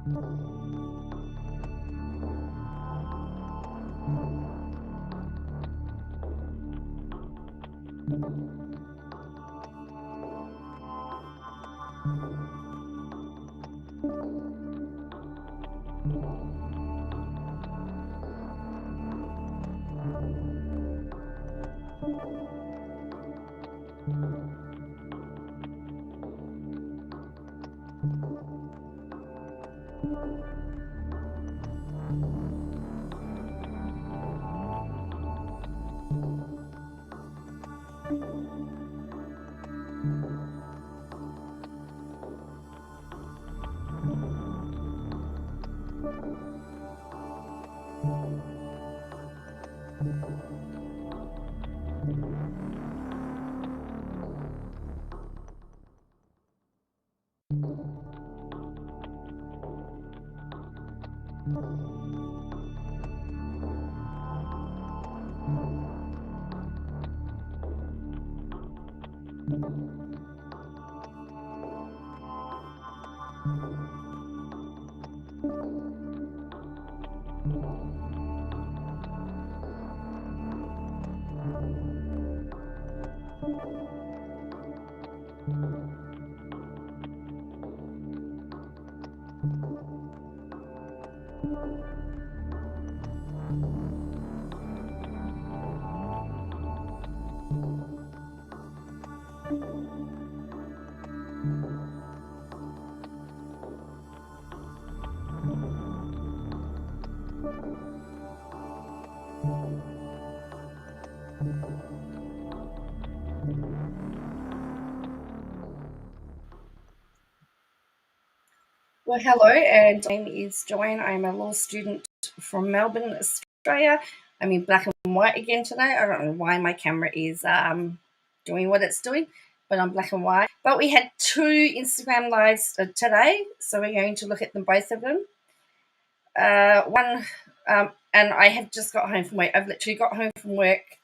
Well, hello, and my name is Joanne. I'm a law student from Melbourne, Australia. I'm in black and white again today. I don't know why my camera is doing what it's doing, but I'm black and white. But we had two Instagram lives today, so we're going to look at them, both of them. And I have just got home from work. I've literally got home from work.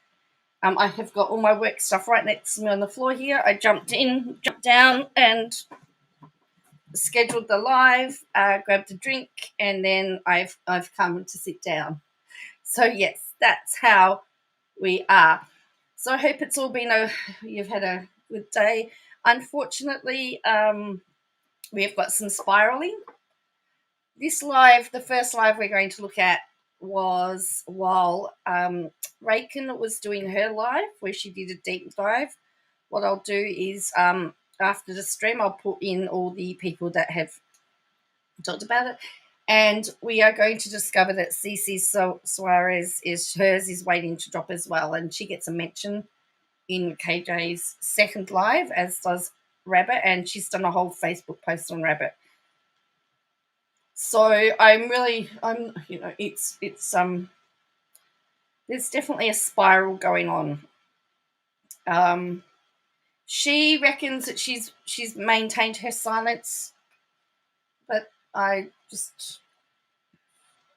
I have got all my work stuff right next to me on the floor here. I jumped in, jumped down, and scheduled the live, grabbed a drink, and then I've come to sit down. So yes, that's how we are. So I hope it's all been you've had a good day. Unfortunately, we've got some spiraling. This live, the first live we're going to look at was while Raken was doing her live where she did a deep dive. What I'll do is after the stream, I'll put in all the people that have talked about it, and we are going to discover that Cece Suarez is waiting to drop as well, and she gets a mention in KJ's second live, as does Rabbit, and she's done a whole Facebook post on Rabbit. So it's there's definitely a spiral going on. She reckons that she's maintained her silence, but I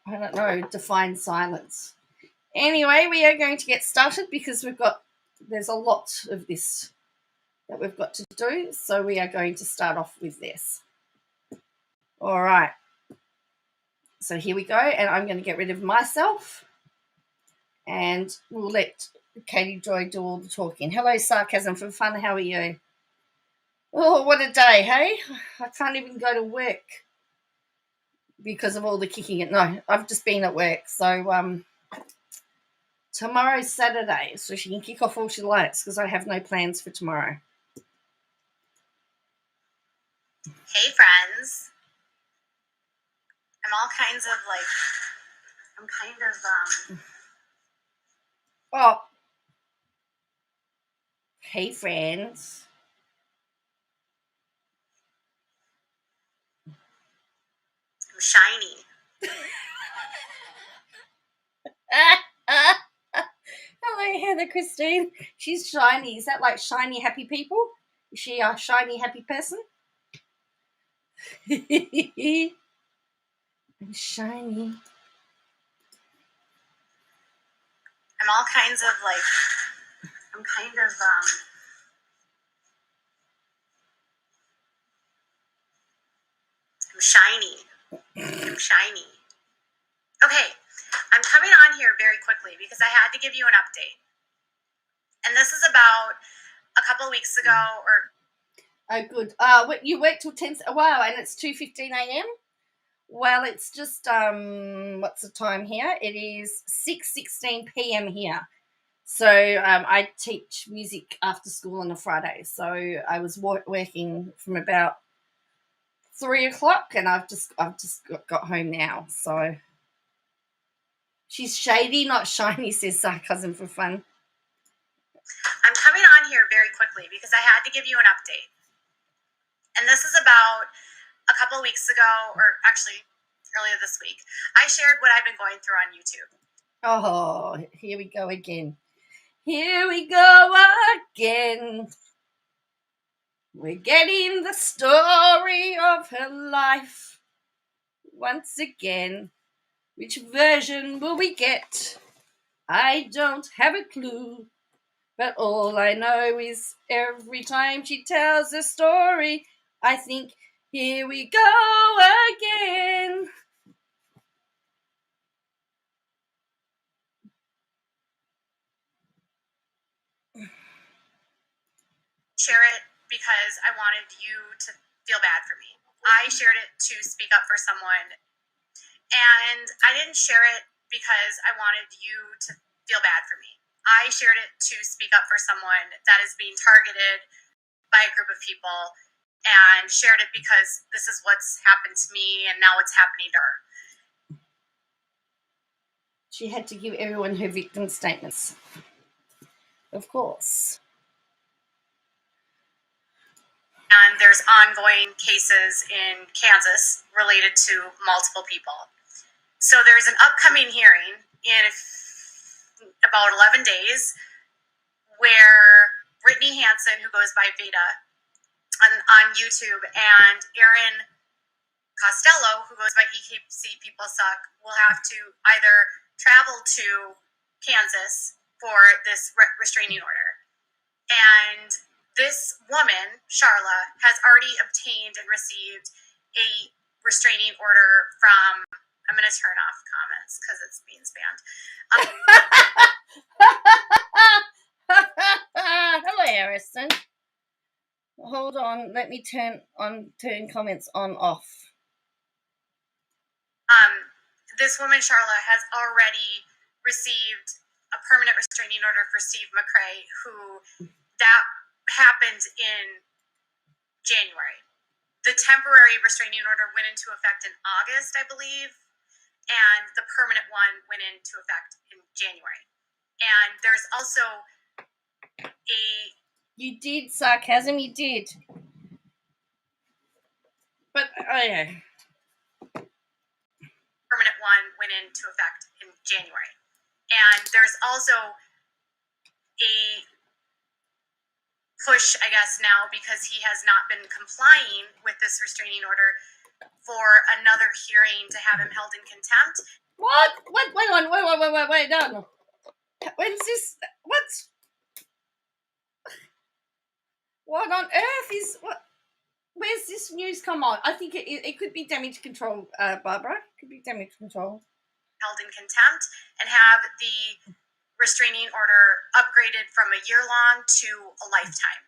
don't know, define silence. Anyway, we are going to get started because there's a lot of this that we've got to do. So we are going to start off with this. All right. So here we go. And I'm going to get rid of myself. And we'll let Katie Joy do all the talking. Hello, Sarcasm for Fun. How are you? Oh, what a day, hey? I can't even go to work because of all the kicking it. No, I've just been at work. So tomorrow's Saturday, so she can kick off all she likes because I have no plans for tomorrow. Hey, friends. I'm kind of Oh. Hey, friends. I'm shiny. Hello, Heather Christine. She's shiny. Is that like shiny, happy people? Is she a shiny, happy person? I'm shiny. I'm all kinds of I'm kind of I'm shiny. I'm shiny. Okay, I'm coming on here very quickly because I had to give you an update. And this is about a couple weeks ago, or Oh, good. You work till 10. Wow, and it's 2:15 a.m. Well, it's just what's the time here? It is 6:16 p.m. here. So I teach music after school on a Friday. So I was working from about 3 o'clock, and I've just got home now. So she's shady, not shiny, says sarcasm for fun. I'm coming on here very quickly because I had to give you an update. And this is about a couple weeks ago, or actually earlier this week. I shared what I've been going through on YouTube. Oh, here we go again. Here we go again. We're getting the story of her life once again. Which version will we get? I don't have a clue. But all I know is every time she tells a story, I think, here we go again. Share it because I wanted you to feel bad for me. I shared it to speak up for someone, and I didn't share it because I wanted you to feel bad for me. I shared it to speak up for someone that is being targeted by a group of people, and shared it because this is what's happened to me and now what's happening to her. She had to give everyone her victim statements. Of course. And there's ongoing cases in Kansas related to multiple people. So there's an upcoming hearing in about 11 days where Brittany Hansen, who goes by Veda on YouTube, and Erin Costello, who goes by EKC People Suck, will have to either travel to Kansas for this restraining order. And this woman, Sharla, has already obtained and received a restraining order from, I'm going to turn off comments because it's being spammed. Hello, Harrison. Hold on, let me turn comments on off. This woman, Sharla, has already received a permanent restraining order for Steve McRae, who that happened in January. The temporary restraining order went into effect in August, I believe, and the permanent one went into effect in January. And there's also a... You did, sarcasm, you did. But, oh yeah. Permanent one went into effect in January. And there's also a push, I guess, now because he has not been complying with this restraining order for another hearing to have him held in contempt. What? Wait on. No. When's this? What on earth is what? Where's this news come on? I think it could be damage control, Barbara. It could be damage control. Held in contempt and have the restraining order upgraded from a year-long to a lifetime.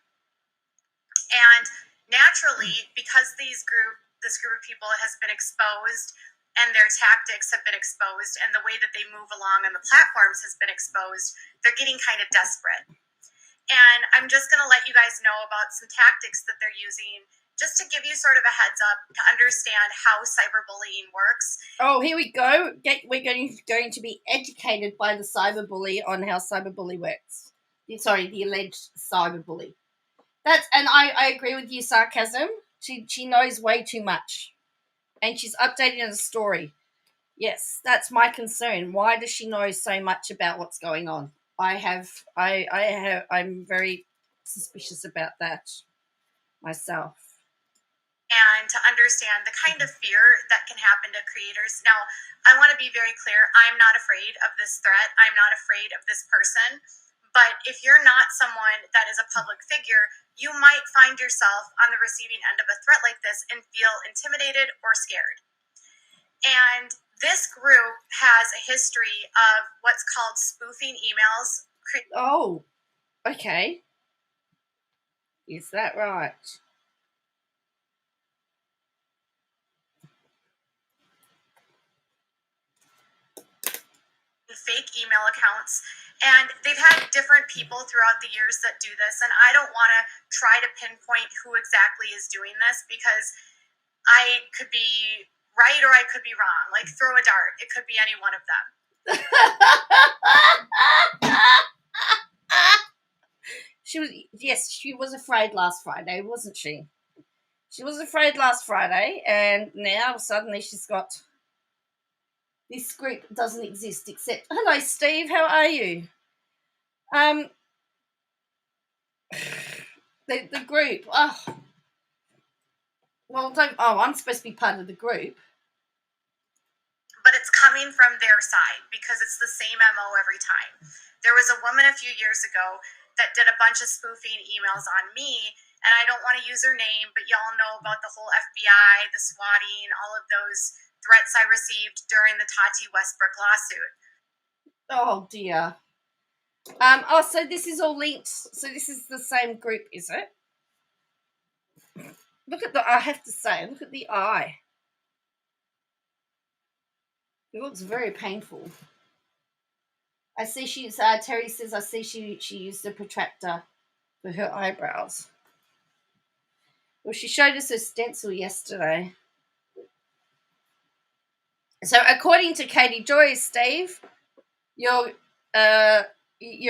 And naturally, because this group of people has been exposed and their tactics have been exposed and the way that they move along on the platforms has been exposed, they're getting kind of desperate. And I'm just going to let you guys know about some tactics that they're using just to give you sort of a heads up to understand how cyberbullying works. Oh, here we go. We're going to be educated by the cyberbully on how cyberbully works. Sorry, the alleged cyberbully. And I agree with you, sarcasm. She knows way too much. And she's updating the story. Yes, that's my concern. Why does she know so much about what's going on? I'm very suspicious about that myself. And to understand the kind of fear that can happen to creators. Now, I want to be very clear. I'm not afraid of this threat. I'm not afraid of this person. But if you're not someone that is a public figure, you might find yourself on the receiving end of a threat like this and feel intimidated or scared. And this group has a history of what's called spoofing emails. Oh, okay. Is that right? Fake email accounts, and they've had different people throughout the years that do this, and I don't want to try to pinpoint who exactly is doing this because I could be right or I could be wrong. Like, throw a dart, it could be any one of them. She was afraid last Friday, wasn't she? She was afraid last Friday, and now suddenly she's got this group doesn't exist except hello Steve, how are you? The group. Oh, well, don't. Oh, I'm supposed to be part of the group. But it's coming from their side because it's the same MO every time. There was a woman a few years ago that did a bunch of spoofing emails on me, and I don't want to use her name, but y'all know about the whole FBI, the swatting, all of those threats I received during the Tati Westbrook lawsuit. Oh dear. So this is all linked. So this is the same group, is it? Look at I have to say, look at the eye. It looks very painful. I see she's, Terry says, I see she used a protractor for her eyebrows. Well, she showed us her stencil yesterday. So according to Katie Joy, Steve, you're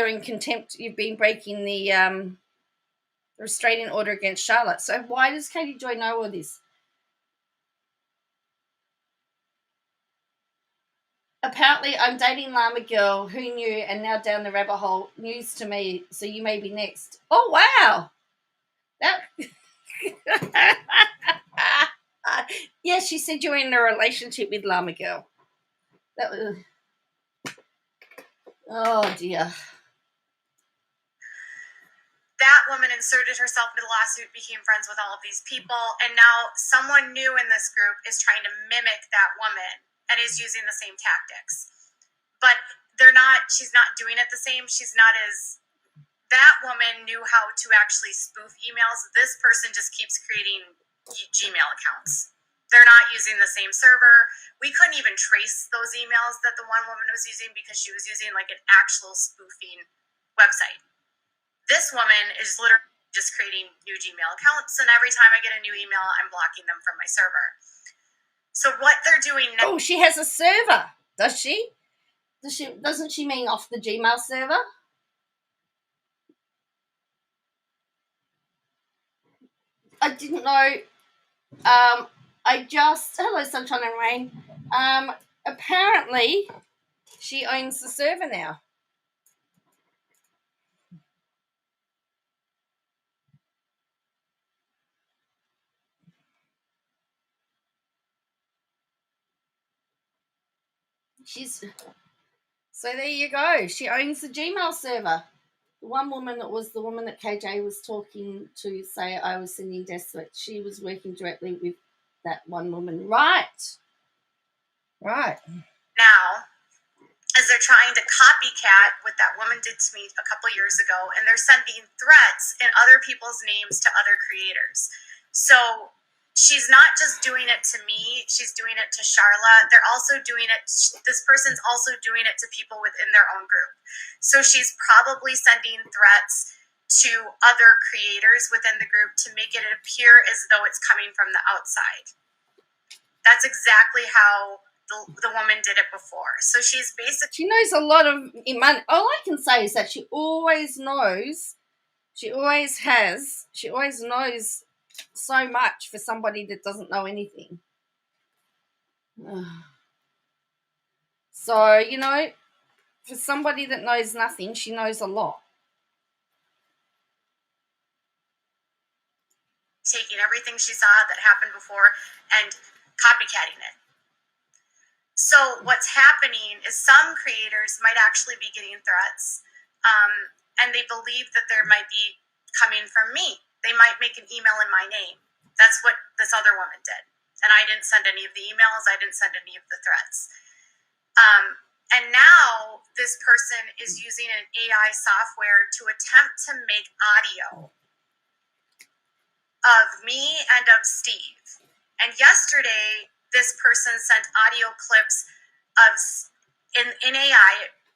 in contempt. You've been breaking the restraining order against Charlotte. So why does Katie Joy know all this? Apparently, I'm dating Llama Girl. Who knew? And now down the rabbit hole. News to me. So you may be next. Oh wow! That. Yeah, she said you're in a relationship with Llama Girl. That was. Oh dear. That woman inserted herself into the lawsuit, became friends with all of these people, and now someone new in this group is trying to mimic that woman and is using the same tactics. But she's not doing it the same. That woman knew how to actually spoof emails. This person just keeps creating Gmail accounts. They're not using the same server. We couldn't even trace those emails that the one woman was using because she was using like an actual spoofing website. This woman is literally just creating new Gmail accounts, and every time I get a new email, I'm blocking them from my server. So what they're doing now... Oh, she has a server, does she? Doesn't she mean off the Gmail server? I didn't know. Hello, Sunshine and Rain. Apparently, she owns the server now. So there you go. She owns the Gmail server. The one woman that was the woman that KJ was talking to say I was sending death threats. She was working directly with that one woman. Right. Now, as they're trying to copycat what that woman did to me a couple years ago, and they're sending threats in other people's names to other creators. So she's not just doing it to me, she's doing it to Charlotte. They're also doing it, this person's also doing it to people within their own group. So she's probably sending threats to other creators within the group to make it appear as though it's coming from the outside. That's exactly how the woman did it before. So she's basically... She knows a lot of money. All I can say is that she always knows, she always knows so much for somebody that doesn't know anything. So, for somebody that knows nothing, she knows a lot. Taking everything she saw that happened before and copycatting it. So what's happening is some creators might actually be getting threats, and they believe that there might be coming from me. They might make an email in my name. That's what this other woman did. And I didn't send any of the emails. I didn't send any of the threats. And now this person is using an AI software to attempt to make audio of me and of Steve. And yesterday, this person sent audio clips of in AI.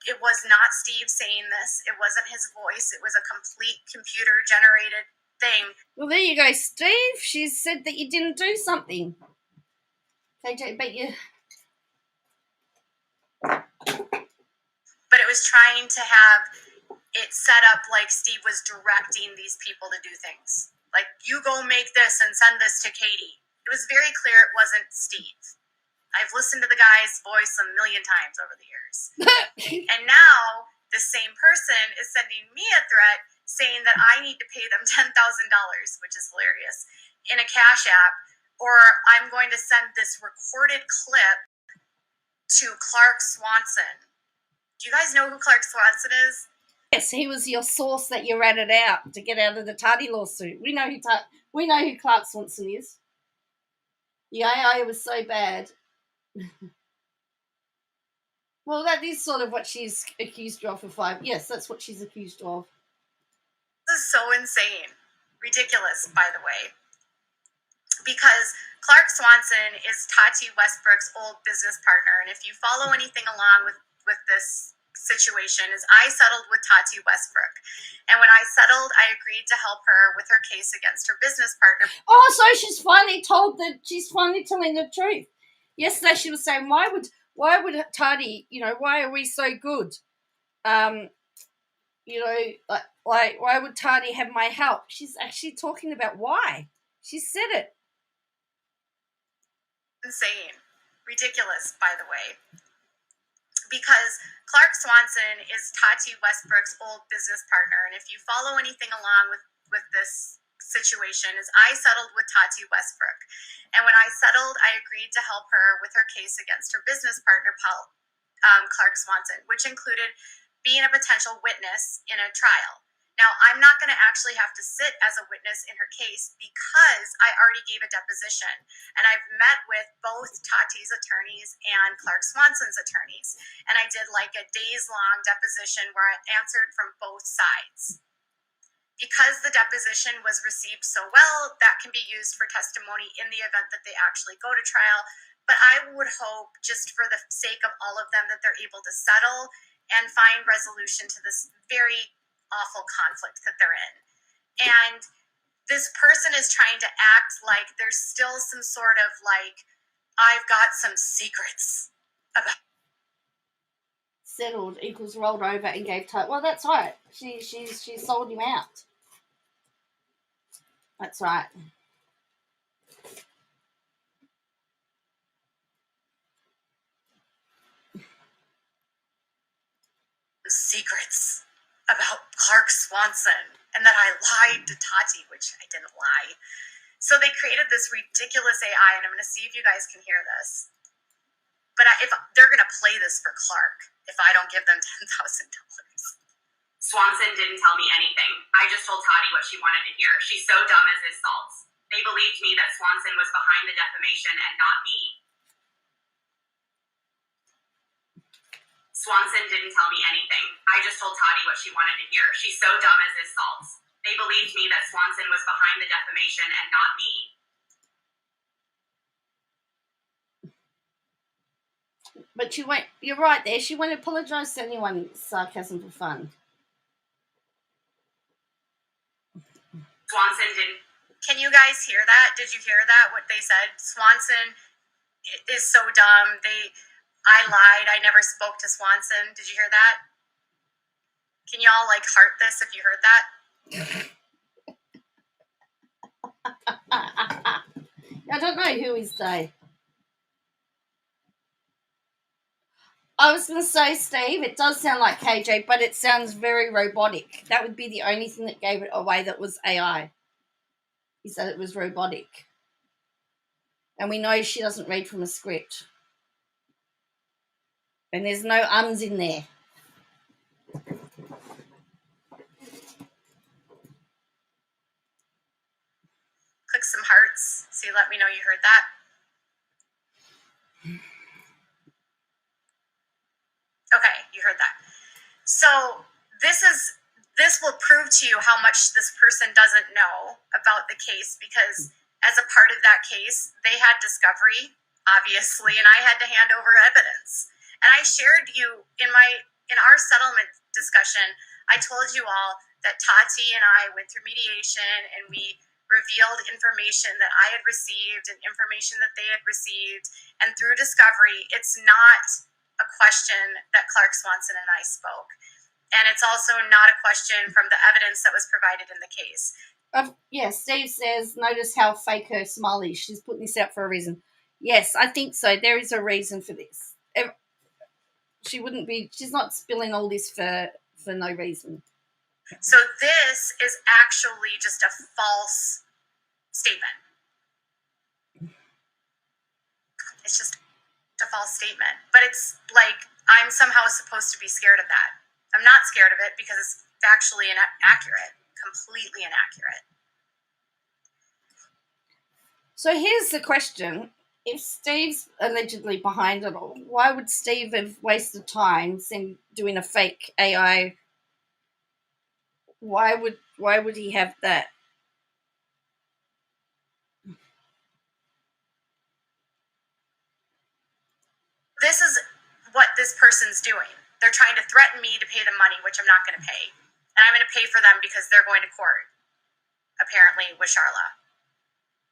It was not Steve saying this. It wasn't his voice. It was a complete computer generated thing. Well, there you go, Steve. She said that you didn't do something. KJ, but you. But it was trying to have it set up like Steve was directing these people to do things. Like, you go make this and send this to Katie. It was very clear it wasn't Steve. I've listened to the guy's voice a million times over the years. And now the same person is sending me a threat saying that I need to pay them $10,000, which is hilarious, in a Cash App, or I'm going to send this recorded clip to Clark Swanson. Do you guys know who Clark Swanson is? Yes, he was your source that you ratted out to get out of the Tati lawsuit. We know who Clark Swanson is. The AI was so bad. Well, that is sort of what she's accused of for 5. Yes, that's what she's accused of. This is so insane. Ridiculous, by the way. Because Clark Swanson is Tati Westbrook's old business partner. And if you follow anything along with this situation, is I settled with Tati Westbrook. And when I settled, I agreed to help her with her case against her business partner. Oh, so she's finally told that she's finally telling the truth. Yesterday she was saying, why would Tati, why are we so good? Like why would Tati have my help? She's actually talking about why. She said it. Insane. Ridiculous, by the way. Because Clark Swanson is Tati Westbrook's old business partner. And if you follow anything along with this situation, is I settled with Tati Westbrook. And when I settled, I agreed to help her with her case against her business partner, Clark Swanson, which included being a potential witness in a trial. Now, I'm not going to actually have to sit as a witness in her case because I already gave a deposition. And I've met with both Tati's attorneys and Clark Swanson's attorneys. And I did like a days-long deposition where I answered from both sides. Because the deposition was received so well, that can be used for testimony in the event that they actually go to trial. But I would hope, just for the sake of all of them, that they're able to settle and find resolution to this very awful conflict that they're in. And this person is trying to act like there's still some sort of like, I've got some secrets about. Settled equals rolled over and gave Tati. Well, that's right. She sold him out. That's right. Secrets about Clark Swanson and that I lied to Tati, which I didn't lie. So they created this ridiculous AI, and I'm going to see if you guys can hear this. But if they're going to play this for Clark, if I don't give them $10,000. Swanson didn't tell me anything. I just told Tati what she wanted to hear. She's so dumb as his salts. They believed me that Swanson was behind the defamation and not me. Swanson didn't tell me anything. I just told Tati what she wanted to hear. She's so dumb as his salts. They believed me that Swanson was behind the defamation and not me. But you're right there. She won't apologise to anyone. Sarcasm for fun. Swanson didn't. Can you guys hear that? Did you hear that? What they said? Swanson is so dumb. I lied. I never spoke to Swanson. Did you hear that? Can y'all heart this if you heard that? I don't know who is they. I was going to say, Steve, it does sound like KJ, but it sounds very robotic. That would be the only thing that gave it away that was AI. He said it was robotic. And we know she doesn't read from a script. And there's no ums in there. Click some hearts. So you let me know you heard that. Okay, you heard that. So this will prove to you how much this person doesn't know about the case, because as a part of that case, they had discovery, obviously, and I had to hand over evidence. And I shared you in our settlement discussion, I told you all that Tati and I went through mediation and we revealed information that I had received and information that they had received. And through discovery, it's not a question that Clark Swanson and I spoke. And it's also not a question from the evidence that was provided in the case. Yes, Steve says, notice how fake her smile is. She's putting this out for a reason. Yes, I think so. There is a reason for this. She's not spilling all this for no reason. So this is actually just a false statement. It's just a false statement. But it's like I'm somehow supposed to be scared of that. I'm not scared of it because it's factually inaccurate, completely inaccurate. So here's the question. If Steve's allegedly behind it all, why would Steve have wasted time doing a fake AI? Why would he have that? This is what this person's doing. They're trying to threaten me to pay them money, which I'm not going to pay. And I'm going to pay for them because they're going to court, apparently, with Sharla.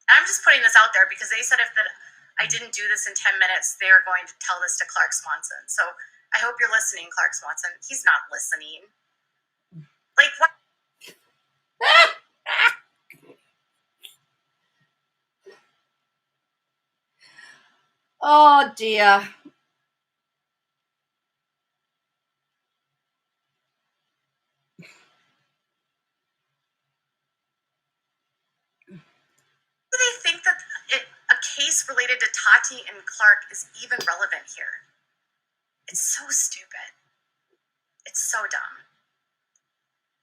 And I'm just putting this out there because they said if I didn't do this in 10 minutes, they are going to tell this to Clark Swanson. So I hope you're listening, Clark Swanson. He's not listening. Like, what? Oh, dear. Do they think that a case related to Tati and Clark is even relevant here? It's so stupid. It's so dumb.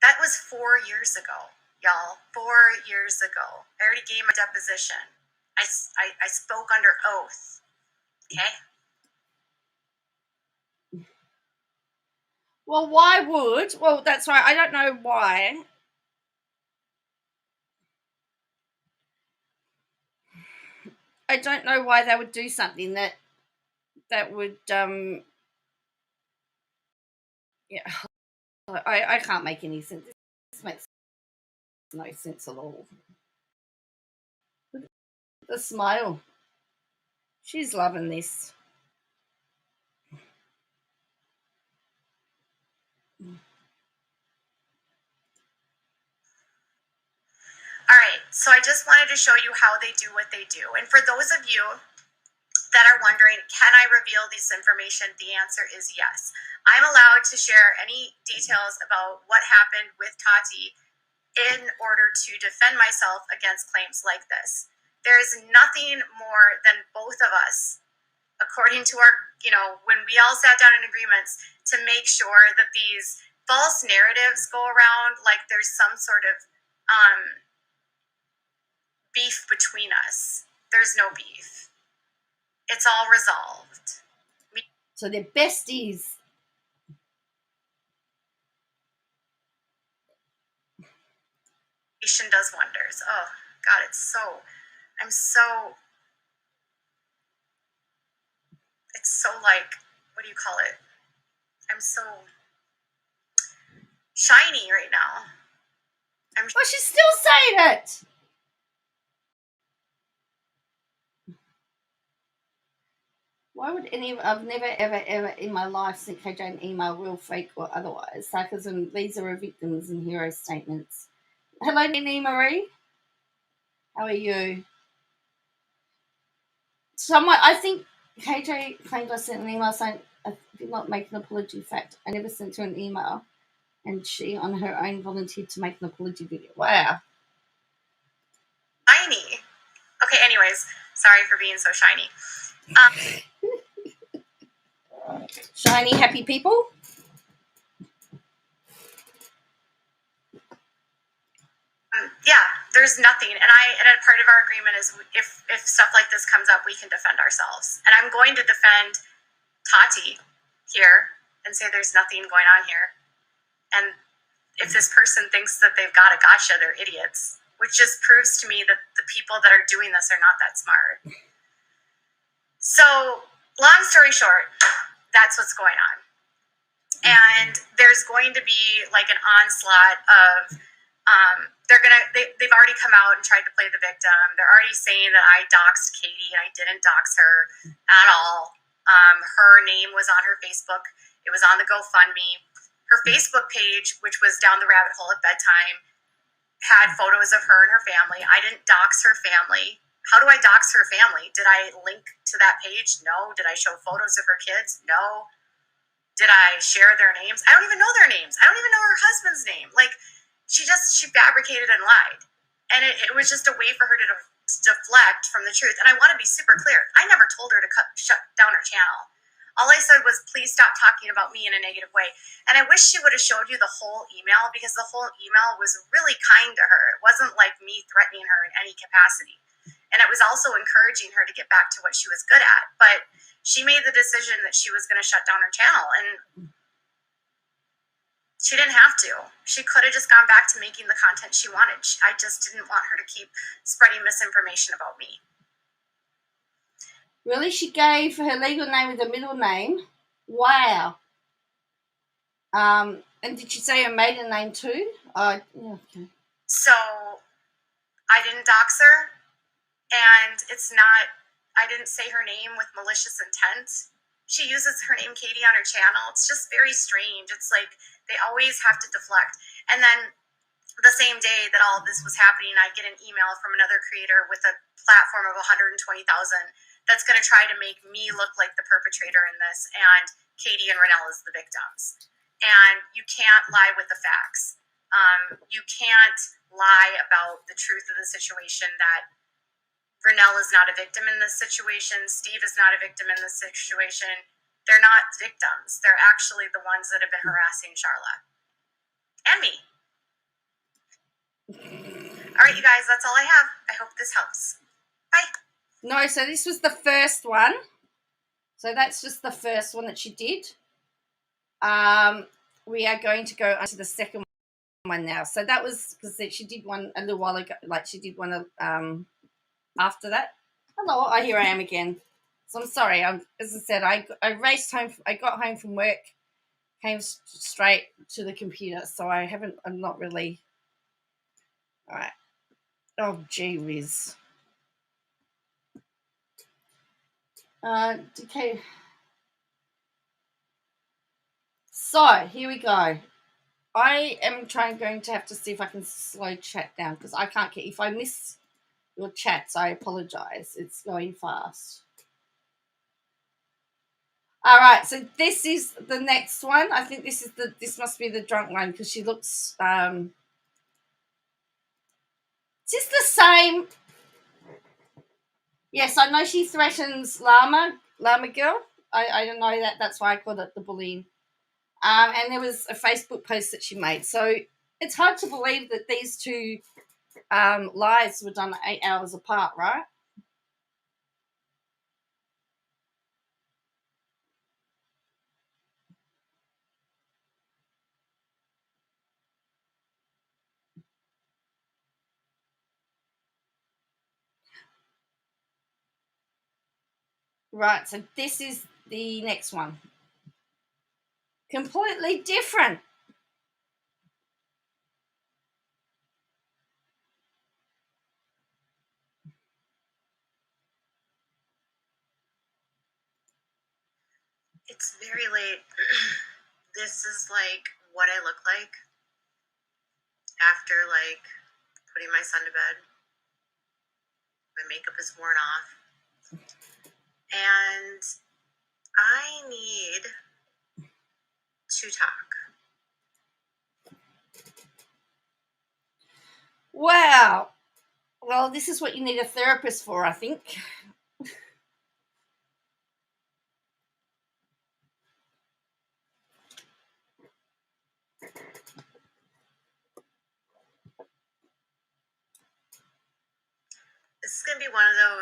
That was 4 years ago, y'all. 4 years ago. I already gave my deposition. I spoke under oath. Okay? Well, why would? Well, that's right. I don't know why. I don't know why they would do something that would yeah. I can't make any sense. This makes no sense at all. The smile. She's loving this. All right, so I just wanted to show you how they do what they do. And for those of you that are wondering, can I reveal this information? The answer is yes. I'm allowed to share any details about what happened with Tati in order to defend myself against claims like this. There is nothing more than both of us, according to our, when we all sat down in agreements to make sure that these false narratives go around like there's some sort of beef between us. There's no beef. It's all resolved. So they're besties. Does wonders. Oh God, it's so like, what do you call it? I'm so shiny right now. Well, she's still saying it. Why would I've never, ever in my life sent KJ an email, real, fake, or otherwise. Sarcasm, these are victims and hero statements. Hello, Nini Marie. How are you? I think KJ claimed I sent an email saying I did not make an apology. In fact, I never sent her an email, and she, on her own, volunteered to make an apology video. Wow. Shiny. Okay, anyways, sorry for being so shiny. Shiny, happy people? Yeah, there's nothing, and a part of our agreement is if stuff like this comes up, we can defend ourselves. And I'm going to defend Tati here and say there's nothing going on here. And if this person thinks that they've got a gotcha, they're idiots, which just proves to me that the people that are doing this are not that smart. So, long story short, that's what's going on. And there's going to be like an onslaught of, they've already come out and tried to play the victim. They're already saying that I doxed Katie, and I didn't dox her at all. Her name was on her Facebook. It was on the GoFundMe. Her Facebook page, which was Down the Rabbit Hole at Bedtime, had photos of her and her family. I didn't dox her family. How do I dox her family? Did I link to that page? No. Did I show photos of her kids? No. Did I share their names? I don't even know their names. I don't even know her husband's name. Like, she fabricated and lied. And it was just a way for her to deflect from the truth. And I want to be super clear. I never told her to shut down her channel. All I said was, please stop talking about me in a negative way. And I wish she would have showed you the whole email, because the whole email was really kind to her. It wasn't like me threatening her in any capacity. And it was also encouraging her to get back to what she was good at. But she made the decision that she was going to shut down her channel. And she didn't have to. She could have just gone back to making the content she wanted. I just didn't want her to keep spreading misinformation about me. Really? She gave her legal name with a middle name? Wow. And did she say her maiden name too? Yeah, okay. So I didn't dox her, and I didn't say her name with malicious intent. She uses her name Katie on her channel. It's just very strange. It's like they always have to deflect. And then the same day that all of this was happening, I get an email from another creator with a platform of 120,000 that's going to try to make me look like the perpetrator in this, and Katie and Renelle as the victims. And you can't lie with the facts. You can't lie about the truth of the situation, that Renelle is not a victim in this situation. Steve is not a victim in this situation. They're not victims. They're actually the ones that have been harassing Sharla. And me. All right, you guys, that's all I have. I hope this helps. Bye. No, so this was the first one. So that's just the first one that she did. We are going to go on to the second one now. So that was because she did one a little while ago. Like, she did one after that. Hello, here I am again. So I'm sorry. As I said, I raced home. I got home from work, came straight to the computer. So I'm not really. All right. Oh, gee whiz. Okay. So here we go. I am going to have to see if I can slow chat down, because I can't get. If I miss your chats, I apologize. It's going fast. All right, so this is the next one. I think this must be the drunk one, because she looks. Is this the same? Yes, I know she threatens Llama Girl. I don't know that. That's why I called it the bullying. And there was a Facebook post that she made. So it's hard to believe that these two lies were done 8 hours apart, right? Right, so this is the next one. Completely different. It's very late. This is like what I look like after like putting my son to bed. My makeup is worn off. And I need to talk. Wow. Well, this is what you need a therapist for, I think.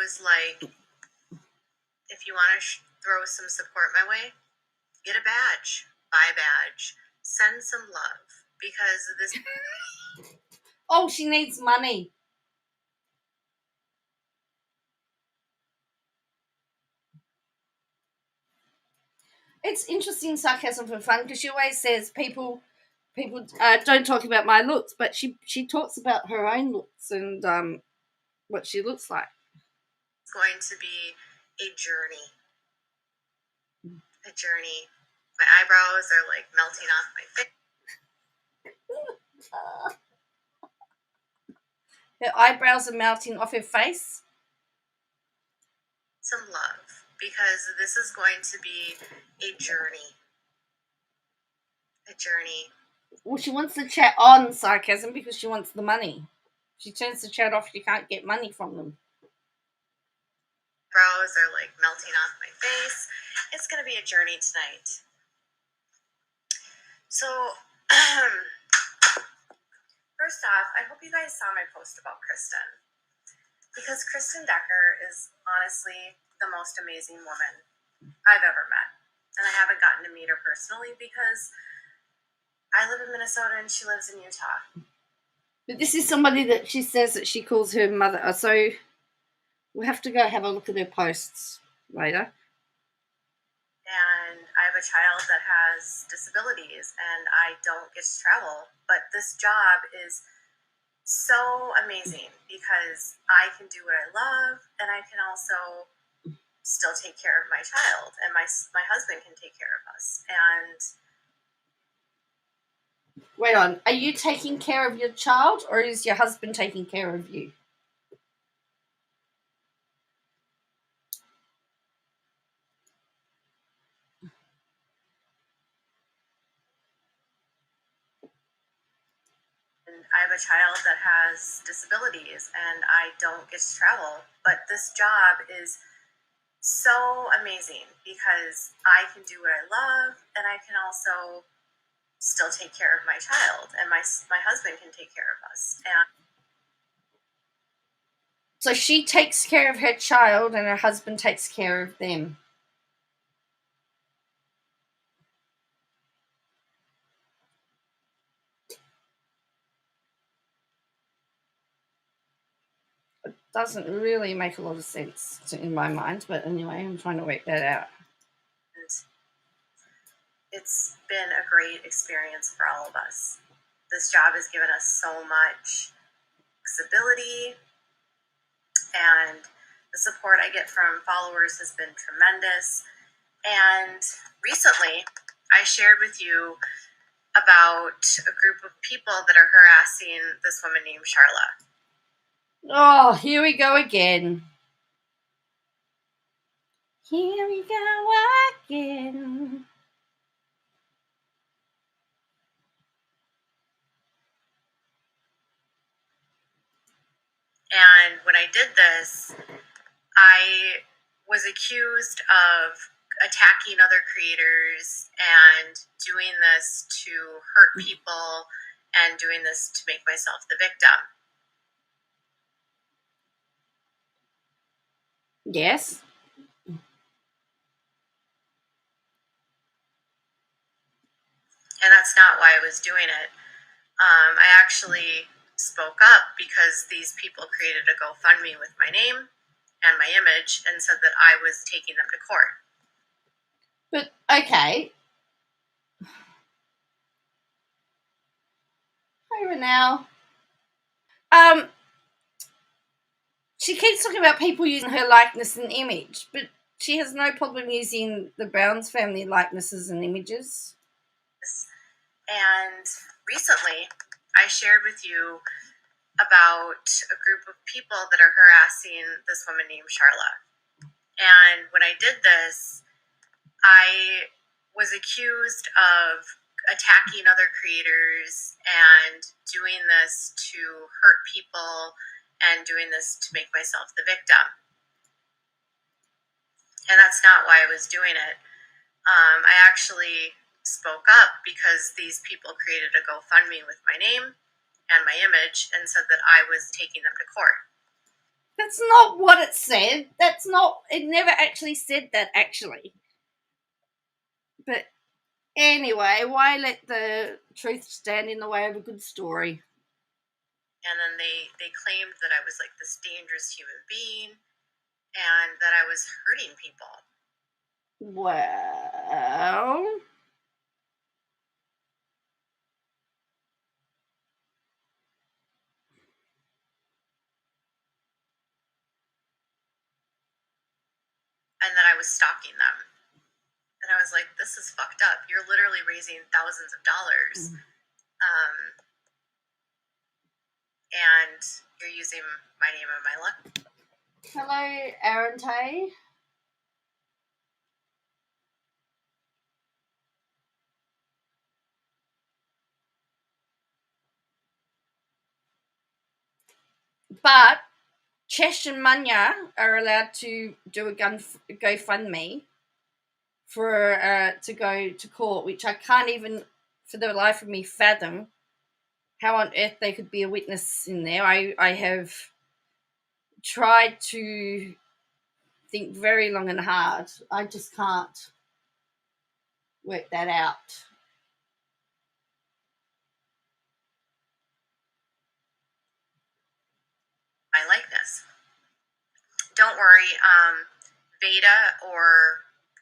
was like, if you want to throw some support my way, get a badge, buy a badge, send some love, because this. Oh, she needs money. It's interesting sarcasm for fun, because she always says people don't talk about my looks, but she talks about her own looks and what she looks like. It's going to be a journey. A journey. My eyebrows are like melting off my face. Her eyebrows are melting off her face. Some love, because this is going to be a journey. A journey. Well, she wants the chat on sarcasm because she wants the money. She turns the chat off, she can't get money from them. Brows are like melting off my face. It's going to be a journey tonight. So, first off, I hope you guys saw my post about Kristen. Because Kristen Decker is honestly the most amazing woman I've ever met. And I haven't gotten to meet her personally because I live in Minnesota and she lives in Utah. But this is somebody that she says that she calls her mother. So we'll have to go have a look at her posts later. And I have a child that has disabilities and I don't get to travel. But this job is so amazing because I can do what I love and I can also still take care of my child, and my husband can take care of us. And wait on, are you taking care of your child or is your husband taking care of you? I have a child that has disabilities and I don't get to travel, but this job is so amazing because I can do what I love and I can also still take care of my child, and my husband can take care of us. And so she takes care of her child and her husband takes care of them. It doesn't really make a lot of sense in my mind, but anyway, I'm trying to work that out. It's been a great experience for all of us. This job has given us so much flexibility, and the support I get from followers has been tremendous. And recently, I shared with you about a group of people that are harassing this woman named Charla. Oh, here we go again. Here we go again. And when I did this, I was accused of attacking other creators and doing this to hurt people and doing this to make myself the victim. Yes. And that's not why I was doing it. I actually spoke up because these people created a GoFundMe with my name and my image and said that I was taking them to court. But okay. Over now. She keeps talking about people using her likeness and image, but she has no problem using the Browns family likenesses and images. And recently, I shared with you about a group of people that are harassing this woman named Charla. And when I did this, I was accused of attacking other creators and doing this to hurt people and doing this to make myself the victim. And that's not why I was doing it. I actually spoke up because these people created a GoFundMe with my name and my image and said that I was taking them to court. That's not what it said. That's not. It never actually said that, actually. But anyway, why let the truth stand in the way of a good story? And then they claimed that I was like this dangerous human being and that I was hurting people. Well, and that I was stalking them. And I was like, this is fucked up. You're literally raising thousands of dollars. And you're using my name and my luck. hello, Arante. But Chesh and Munya are allowed to do a GoFundMe for to go to court, which I can't even, for the life of me, fathom how on earth they could be a witness in there. I have tried to think very long and hard. I just can't work that out. My likeness. Don't worry, Veda or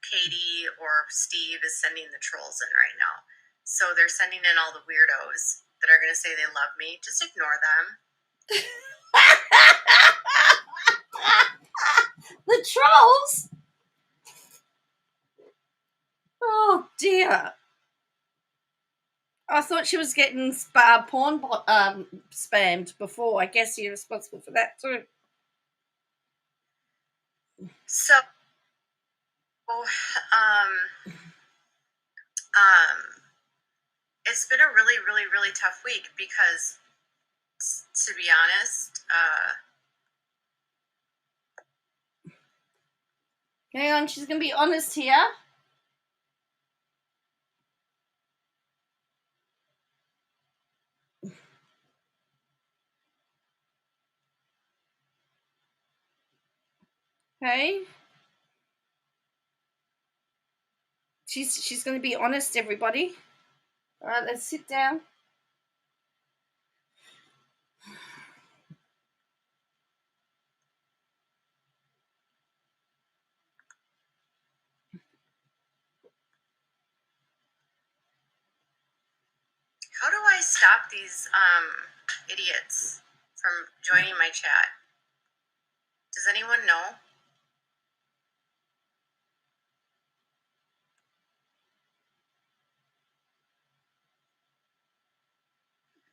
Katie or Steve is sending the trolls in right now. So they're sending in all the weirdos that are going to say they love me. Just ignore them. The trolls? Oh dear. I thought she was getting porn spammed before. I guess you're responsible for that too. So, it's been a really, really, really tough week because, to be honest, hang on, she's gonna be honest here. Okay. She's gonna be honest, everybody. Alright, let's sit down. how do I stop these idiots from joining my chat? Does anyone know?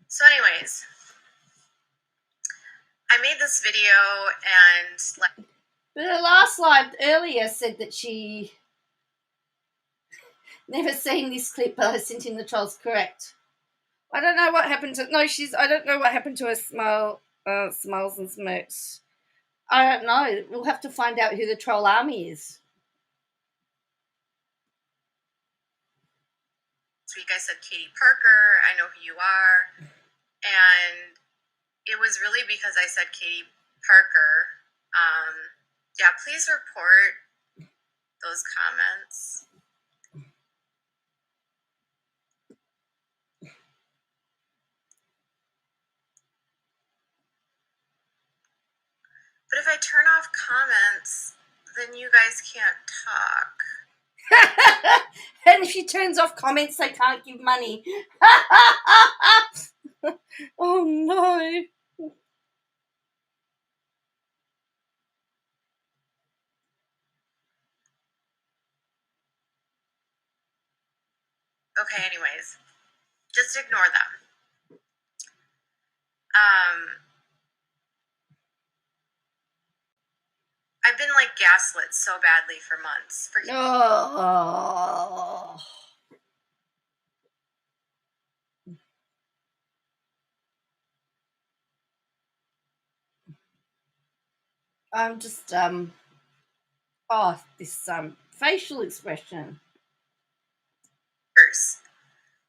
So, anyways, I made this video and But her last live earlier said that she never seen this clip, but I sent in the trolls. Correct. I don't know what happened to. No, I don't know what happened to her smiles and smirks. I don't know. We'll have to find out who the troll army is. this week I said Katie Parker, I know who you are. And it was really because I said Katie Parker. Yeah, please report those comments. But if I turn off comments, then you guys can't talk. And if she turns off comments, they can't give money. Oh no. Okay, anyways, just ignore them. I've been like gaslit so badly for months. Oh. I'm just this facial expression.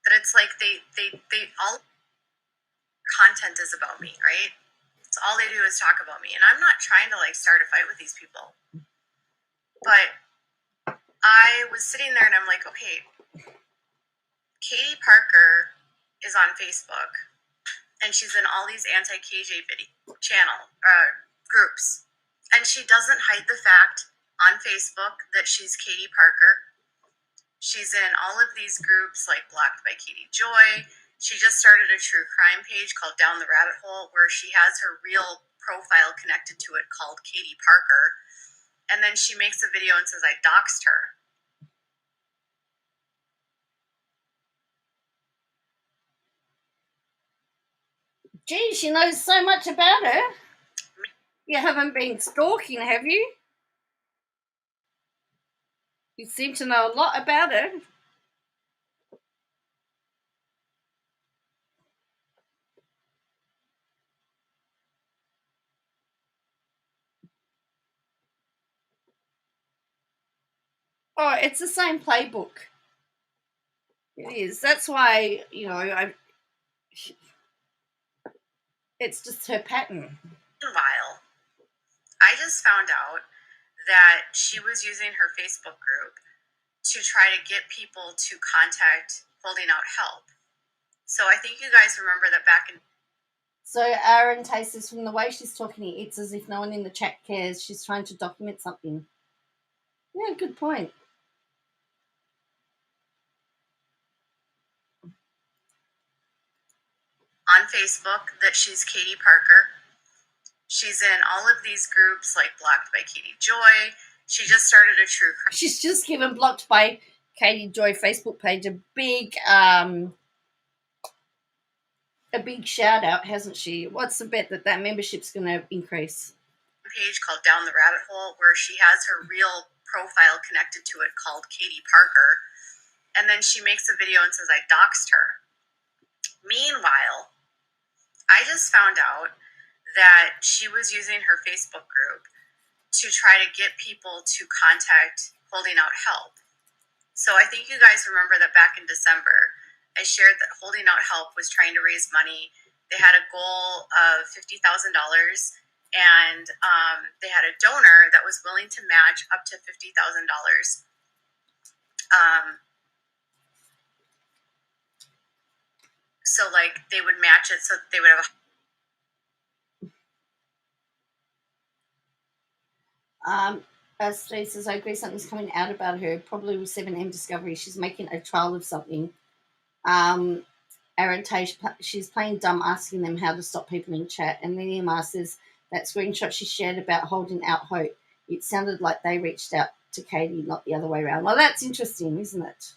That it's like they all content is about me, right? So all they do is talk about me. And I'm not trying to like start a fight with these people. But I was sitting there and I'm like, okay, Katie Parker is on Facebook and she's in all these anti-KJ groups. And she doesn't hide the fact on Facebook that she's Katie Parker. She's in all of these groups like Blocked by Katie Joy. She just started a true crime page called Down the Rabbit Hole where she has her real profile connected to it called Katie Parker. And then she makes a video and says, I doxed her. Gee, she knows so much about her. You haven't been stalking, have you? You seem to know a lot about her. Oh, it's the same playbook. It is. That's why, it's just her pattern. Meanwhile, I just found out that she was using her Facebook group to try to get people to contact Holding Out Help. So I think you guys remember that back in... So Aaron takes this from the way she's talking, it's as if no one in the chat cares. She's trying to document something. Yeah, good point. On Facebook that she's Katie Parker. She's in all of these groups like Blocked by Katie Joy. She just started a true crime. She's just given Blocked by Katie Joy Facebook page a big shout out, hasn't she? What's the bet that membership's going to increase? Page called Down the Rabbit Hole where she has her real profile connected to it called Katie Parker. And then she makes a video and says, I doxed her. Meanwhile, I just found out that she was using her Facebook group to try to get people to contact Holding Out Help. So I think you guys remember that back in December, I shared that Holding Out Help was trying to raise money. They had a goal of $50,000 and they had a donor that was willing to match up to $50,000. So like they would match it so they would have As Steve says, I agree something's coming out about her, probably with 7M Discovery. She's making a trial of something. Aaron Tay, she's playing dumb, asking them how to stop people in chat. And then EMR says that screenshot she shared about Holding Out Hope, it sounded like they reached out to Katie, not the other way around. Well, that's interesting, isn't it?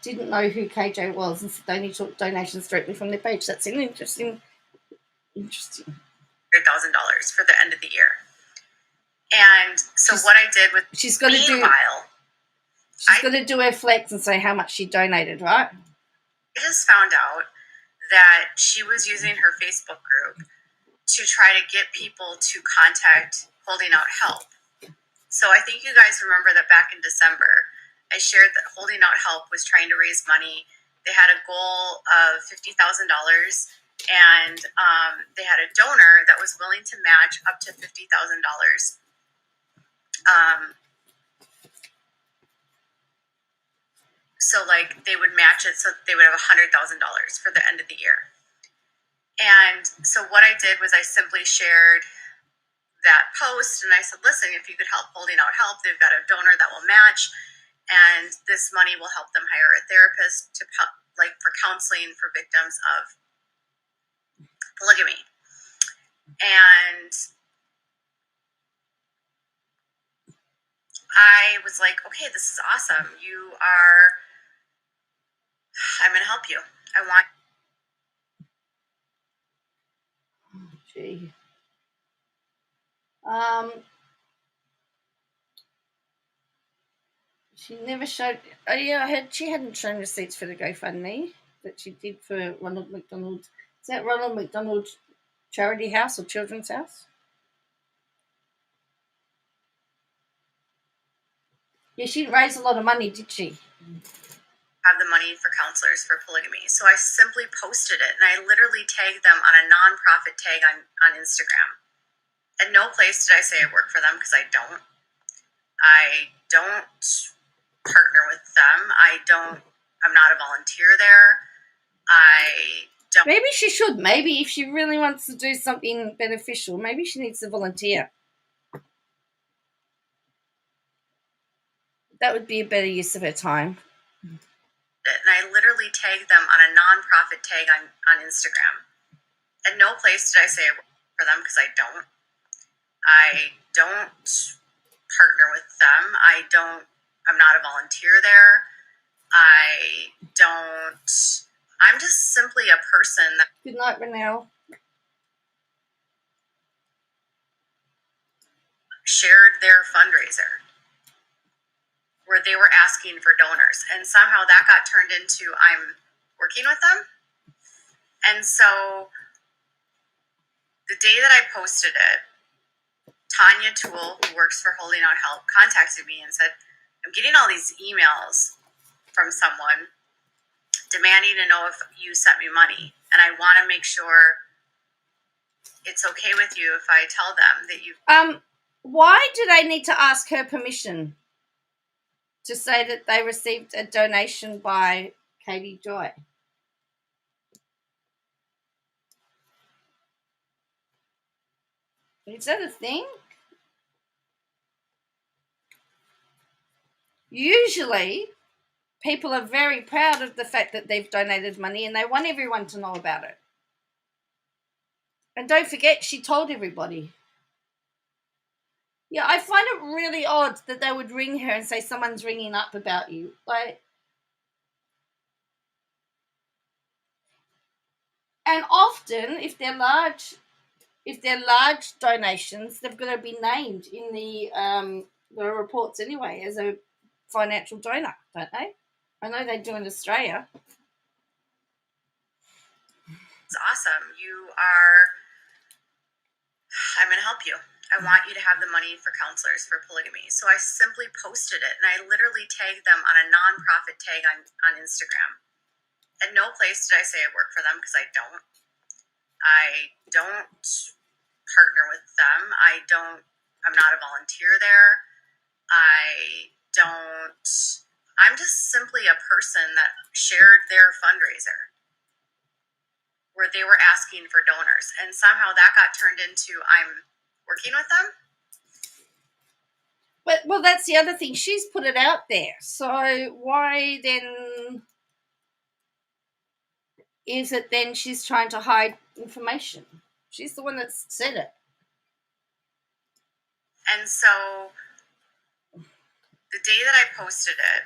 Didn't know who KJ was and said they only took donations directly from their page. That's an interesting. $100,000 for the end of the year. And so what I did with she's got to do her flex and say how much she donated, right? I just found out that she was using her Facebook group to try to get people to contact Holding Out Help. So I think you guys remember that back in December, I shared that Holding Out Help was trying to raise money. They had a goal of $50,000 and they had a donor that was willing to match up to $50,000. So like they would match it so they would have $100,000 for the end of the year. And so what I did was I simply shared that post and I said, listen, if you could help Holding Out Help, they've got a donor that will match and this money will help them hire a therapist to for counseling for victims of polygamy. And I was like, okay, this is awesome. I'm going to help you. I want. Gee. She never showed. Oh yeah, she hadn't shown receipts for the GoFundMe that she did for Ronald McDonald. Is that Ronald McDonald Charity House or Children's House? Yeah, she didn't raise a lot of money, did she? have the money for counselors for polygamy. So I simply posted it, and I literally tagged them on a nonprofit tag on Instagram. At no place did I say I work for them, because I don't. I don't partner with them. I'm not a volunteer there. I don't. Maybe she should. Maybe if she really wants to do something beneficial, maybe she needs to volunteer. That would be a better use of her time. And I literally tagged them on a nonprofit tag on Instagram. At no place did I say I work for them, because I don't. I don't partner with them. I'm not a volunteer there. I'm just simply a person that Good night, Renelle. shared their fundraiser where they were asking for donors, and somehow that got turned into I'm working with them. And so the day that I posted it, Tanya Toole, who works for Holding Out Help, contacted me and said, I'm getting all these emails from someone demanding to know if you sent me money, and I want to make sure it's okay with you if I tell them that you. Why do they need to ask her permission to say that they received a donation by Katie Joy? Is that a thing? Usually, people are very proud of the fact that they've donated money and they want everyone to know about it. And don't forget, she told everybody. Yeah, I find it really odd that they would ring her and say someone's ringing up about you. And often, if they're large donations, they've got to be named in the reports anyway as a financial donor, don't they? I know they do in Australia. It's awesome. I'm going to help you. I want you to have the money for counselors for polygamy. So I simply posted it, and I literally tagged them on a nonprofit tag on Instagram. At no place did I say I work for them, because I don't. I don't partner with them. I'm not a volunteer there. I'm just simply a person that shared their fundraiser where they were asking for donors, and somehow that got turned into I'm working with them. But well, that's the other thing. She's put it out there. So why then is it then she's trying to hide information? She's the one that said it. And so the day that I posted it,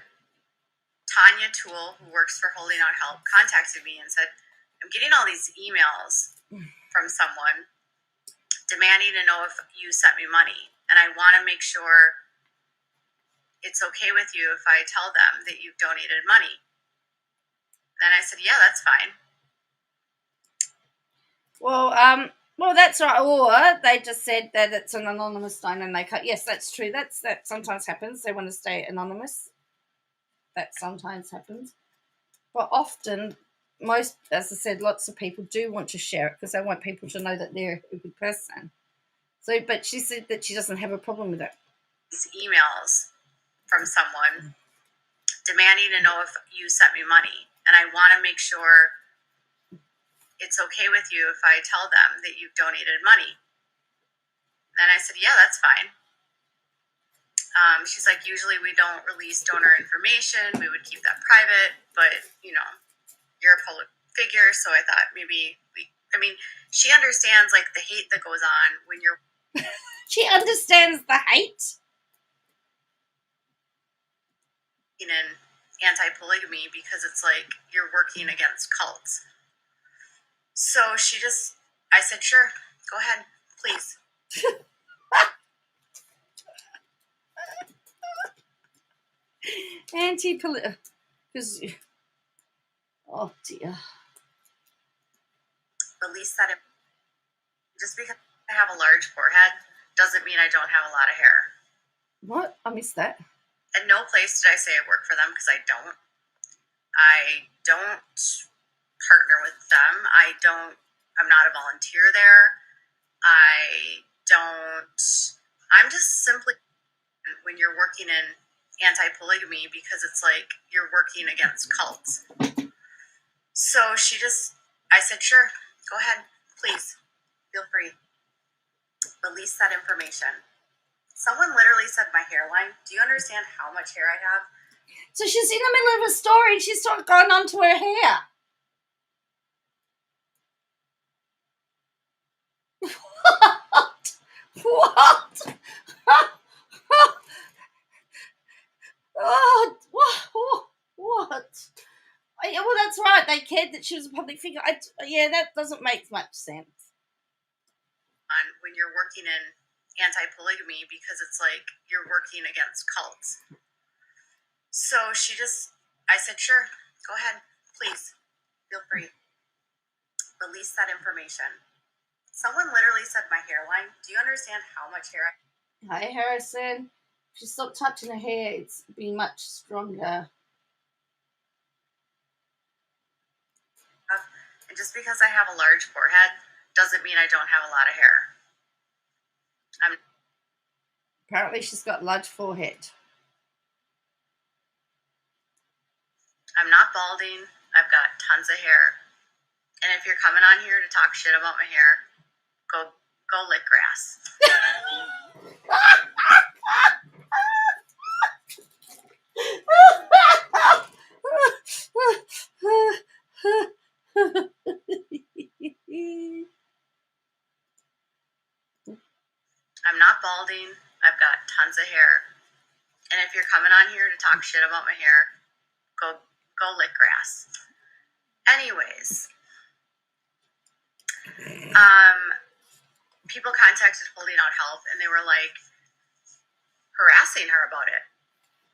Tanya Toole, who works for Holding Out Help, contacted me and said, I'm getting all these emails from someone demanding to know if you sent me money, and I want to make sure it's okay with you if I tell them that you've donated money. And I said, yeah, that's fine. Well, that's right. Or they just said that it's an anonymous donor and they cut. Yes, that's true. That sometimes happens. They want to stay anonymous. That sometimes happens. But often, as I said, lots of people do want to share it because they want people to know that they're a good person. So, but she said that she doesn't have a problem with it. These emails from someone demanding to know if you sent me money, and I want to make sure it's okay with you if I tell them that you've donated money. And I said, yeah, that's fine. She's like, usually we don't release donor information. We would keep that private, but, you're a public figure, so I thought maybe she understands, like, the hate that goes on when you're... She understands the hate? In anti-polygamy, because it's like you're working against cults. So I said, sure, go ahead, please. Because, oh dear. Release that. Just because I have a large forehead doesn't mean I don't have a lot of hair. What? I missed that. At no place did I say I work for them, because I don't. I don't partner with them. I'm not a volunteer there. I'm just simply, when you're working in anti-polygamy, because it's like you're working against cults. So I said, sure, go ahead, please, feel free, release that information. Someone literally said my hairline. Do you understand how much hair I have? So she's in the middle of a story and she's not going on to her hair. What? Oh, what? Yeah, well, that's right. They cared that she was a public figure. Yeah, that doesn't make much sense. When you're working in anti-polygamy, because it's like you're working against cults. So I said, sure, go ahead, please, feel free, release that information. Someone literally said my hairline. Do you understand how much hair I Hi, Harrison. If you stop touching her hair, it's been much stronger. And just because I have a large forehead doesn't mean I don't have a lot of hair. Apparently she's got a large forehead. I'm not balding. I've got tons of hair. And if you're coming on here to talk shit about my hair, go lick grass. I'm not balding. I've got tons of hair. And if you're coming on here to talk shit about my hair, go lick grass. Anyways, people contacted Holding Out Help and they were like harassing her about it.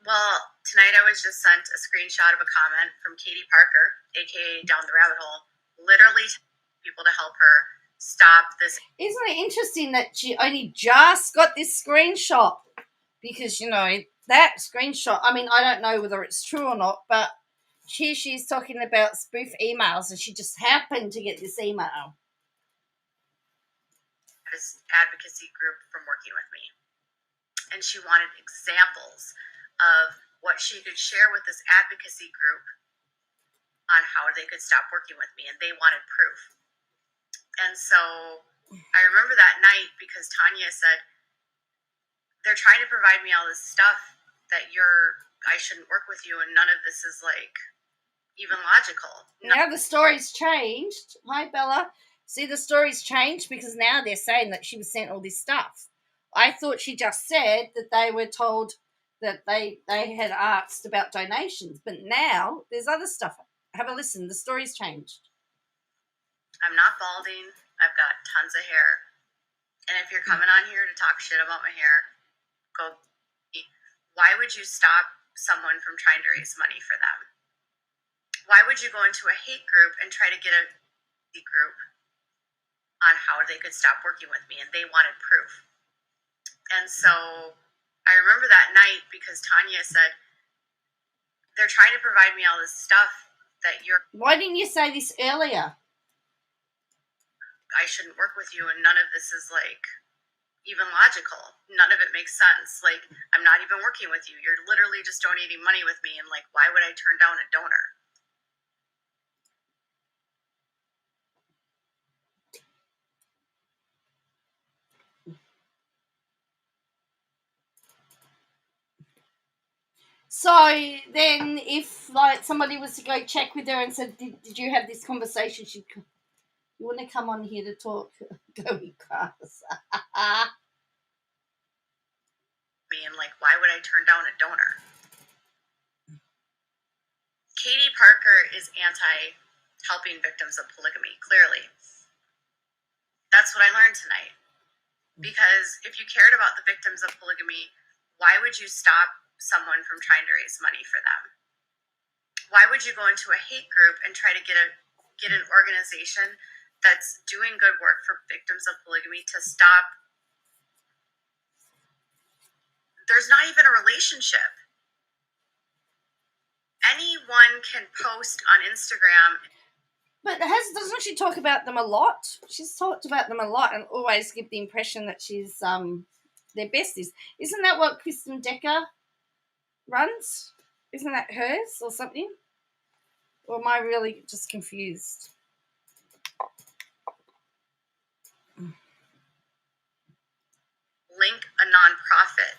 Well, tonight I was just sent a screenshot of a comment from Katie Parker, aka Down the Rabbit Hole, literally telling people to help her stop this. Isn't it interesting that she only just got this screenshot? Because, that screenshot, I mean, I don't know whether it's true or not, but here she's talking about spoof emails and she just happened to get this email. This advocacy group from working with me. And she wanted examples of what she could share with this advocacy group on how they could stop working with me. And they wanted proof. And so I remember that night because Tanya said, they're trying to provide me all this stuff that I shouldn't work with you, and none of this is like even logical. Now the story's changed. Hi, Bella. See, the story's changed because now they're saying that she was sent all this stuff. I thought she just said that they were told that they had asked about donations, but now there's other stuff. Have a listen. The story's changed. I'm not balding. I've got tons of hair. And if you're coming on here to talk shit about my hair, why would you stop someone from trying to raise money for them? Why would you go into a hate group and try to get a group on how they could stop working with me? And they wanted proof. And so I remember that night because Tanya said, they're trying to provide me all this stuff that Why didn't you say this earlier? I shouldn't work with you, and none of this is like even logical. None of it makes sense. Like, I'm not even working with you. You're literally just donating money with me, and like, why would I turn down a donor? So then if like somebody was to go check with her and said, did you have this conversation, you want to come on here to talk? Go eat grass. And like, why would I turn down a donor? Katie Parker is anti-helping victims of polygamy, clearly. That's what I learned tonight. Because if you cared about the victims of polygamy, why would you stop someone from trying to raise money for them? Why would you go into a hate group and try to get an organization that's doing good work for victims of polygamy to stop? There's not even a relationship. Anyone can post on Instagram. But doesn't she talk about them a lot? She's talked about them a lot and always give the impression that she's their besties. Isn't that what Kristen Decker runs? Isn't that hers or something? Or am I really just confused? Link a nonprofit.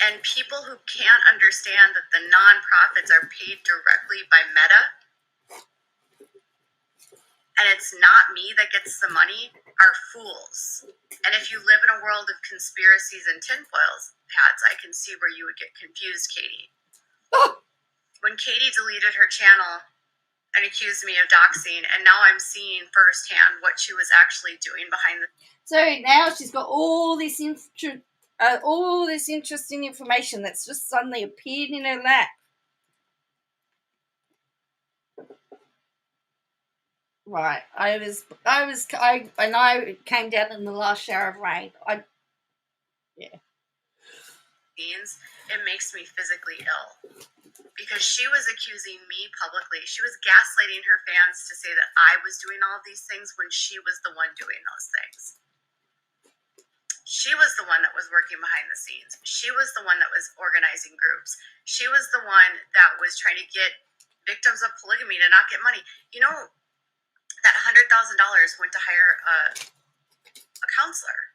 And people who can't understand that the nonprofits are paid directly by Meta, and it's not me that gets the money, are fools. And if you live in a world of conspiracies and tinfoil hats, I can see where you would get confused, Katie. When Katie deleted her channel and accused me of doxing, and now I'm seeing firsthand what she was actually doing behind the... So now she's got all this interesting information that's just suddenly appeared in her lap. Right. I know it came down in the last shower of rain. It makes me physically ill. Because she was accusing me publicly. She was gaslighting her fans to say that I was doing all of these things when she was the one doing those things. She was the one that was working behind the scenes. She was the one that was organizing groups. She was the one that was trying to get victims of polygamy to not get money. You know, that $100,000 went to hire a counselor.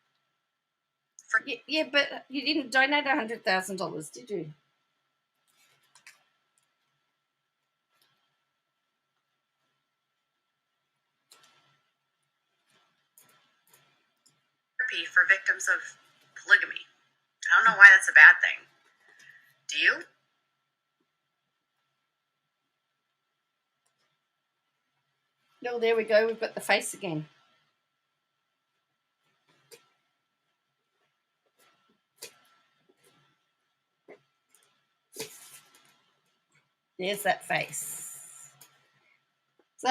Yeah, but you didn't donate $100,000, did you? For victims of polygamy. I don't know why that's a bad thing. Do you? No, there we go. We've got the face again. There's that face. So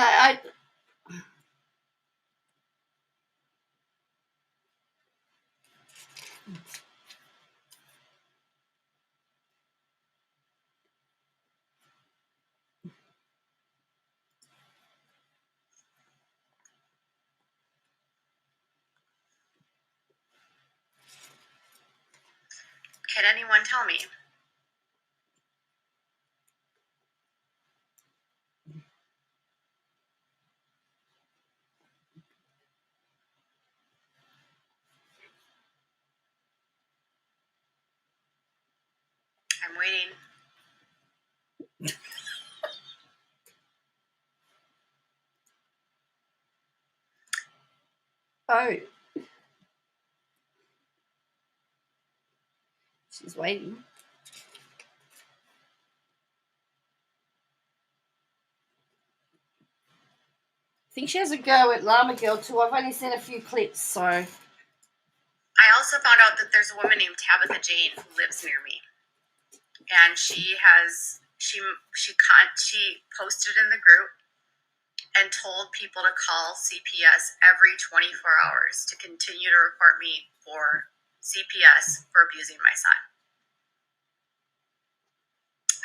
Can anyone tell me? I'm waiting. Oh. She's waiting. I think she has a go at Llama Girl too. I've only seen a few clips, so. I also found out that there's a woman named Tabitha Jane who lives near me. And she posted in the group and told people to call CPS every 24 hours to continue to report me for CPS for abusing my son.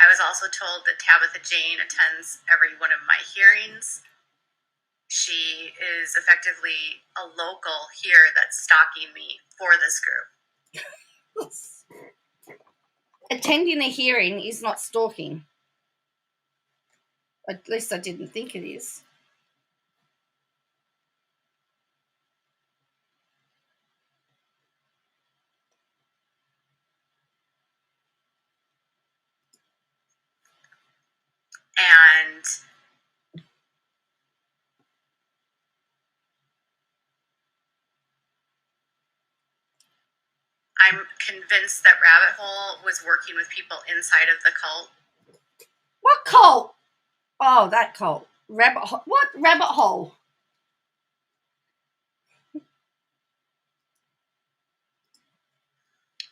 I was also told that Tabitha Jane attends every one of my hearings. She is effectively a local here that's stalking me for this group. Attending a hearing is not stalking. At least I didn't think it is. And I'm convinced that Rabbit Hole was working with people inside of the cult. What cult? Oh, that cult. Rabbit hole. What rabbit hole?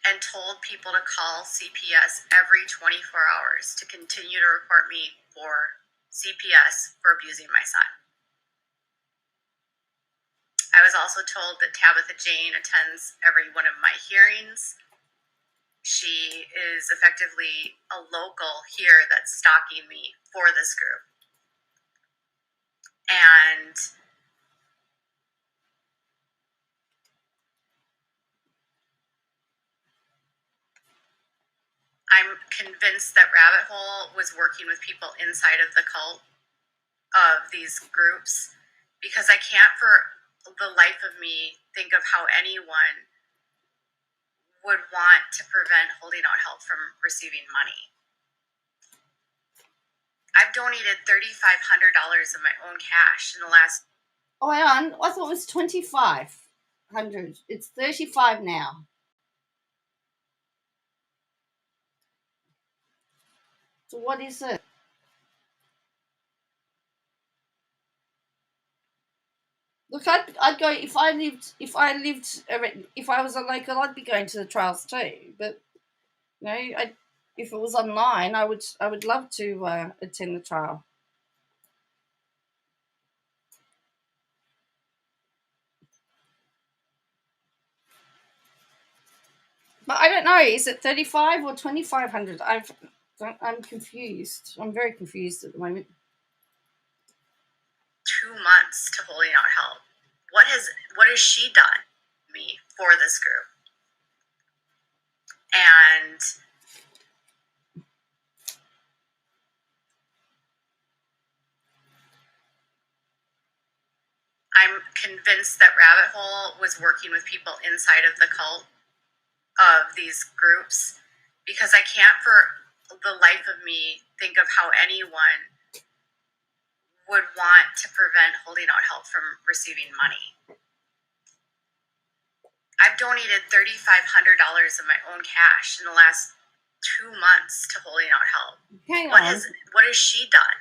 And told people to call CPS every 24 hours to continue to report me for CPS for abusing my son. I was also told that Tabitha Jane attends every one of my hearings. She is effectively a local here that's stalking me for this group. And I'm convinced that Rabbit Hole was working with people inside of the cult of these groups, because I can't for the life of me think of how anyone would want to prevent holding out help from receiving money. I've donated $3,500 of my own cash in the last. Oh, I thought it was 2,500. It's 35 now. So what is it? Look, I'd go if I was a local, I'd be going to the trials too. But if it was online, I would love to attend the trial. But I don't know. Is it 35 or 2,500? I'm confused. I'm very confused at the moment. 2 months to holding out help. What has she done to me for this group? And I'm convinced that Rabbit Hole was working with people inside of the cult of these groups, because I can't for the life of me think of how anyone would want to prevent holding out help from receiving money. I've donated $3,500 of my own cash in the last 2 months to holding out help. Hang What on. has she done?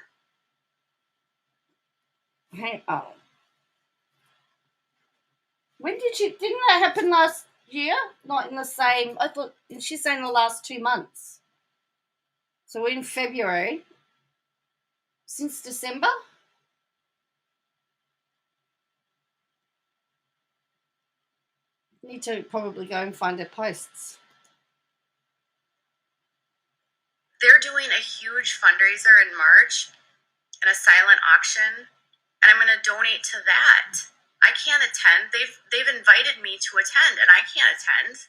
Hang on. When didn't that happen last year? Not in the same. I thought she's saying the last 2 months. So in February, since December. Need to probably go and find her posts. They're doing a huge fundraiser in March and a silent auction, and I'm going to donate to that. I can't attend. They've invited me to attend, and I can't attend.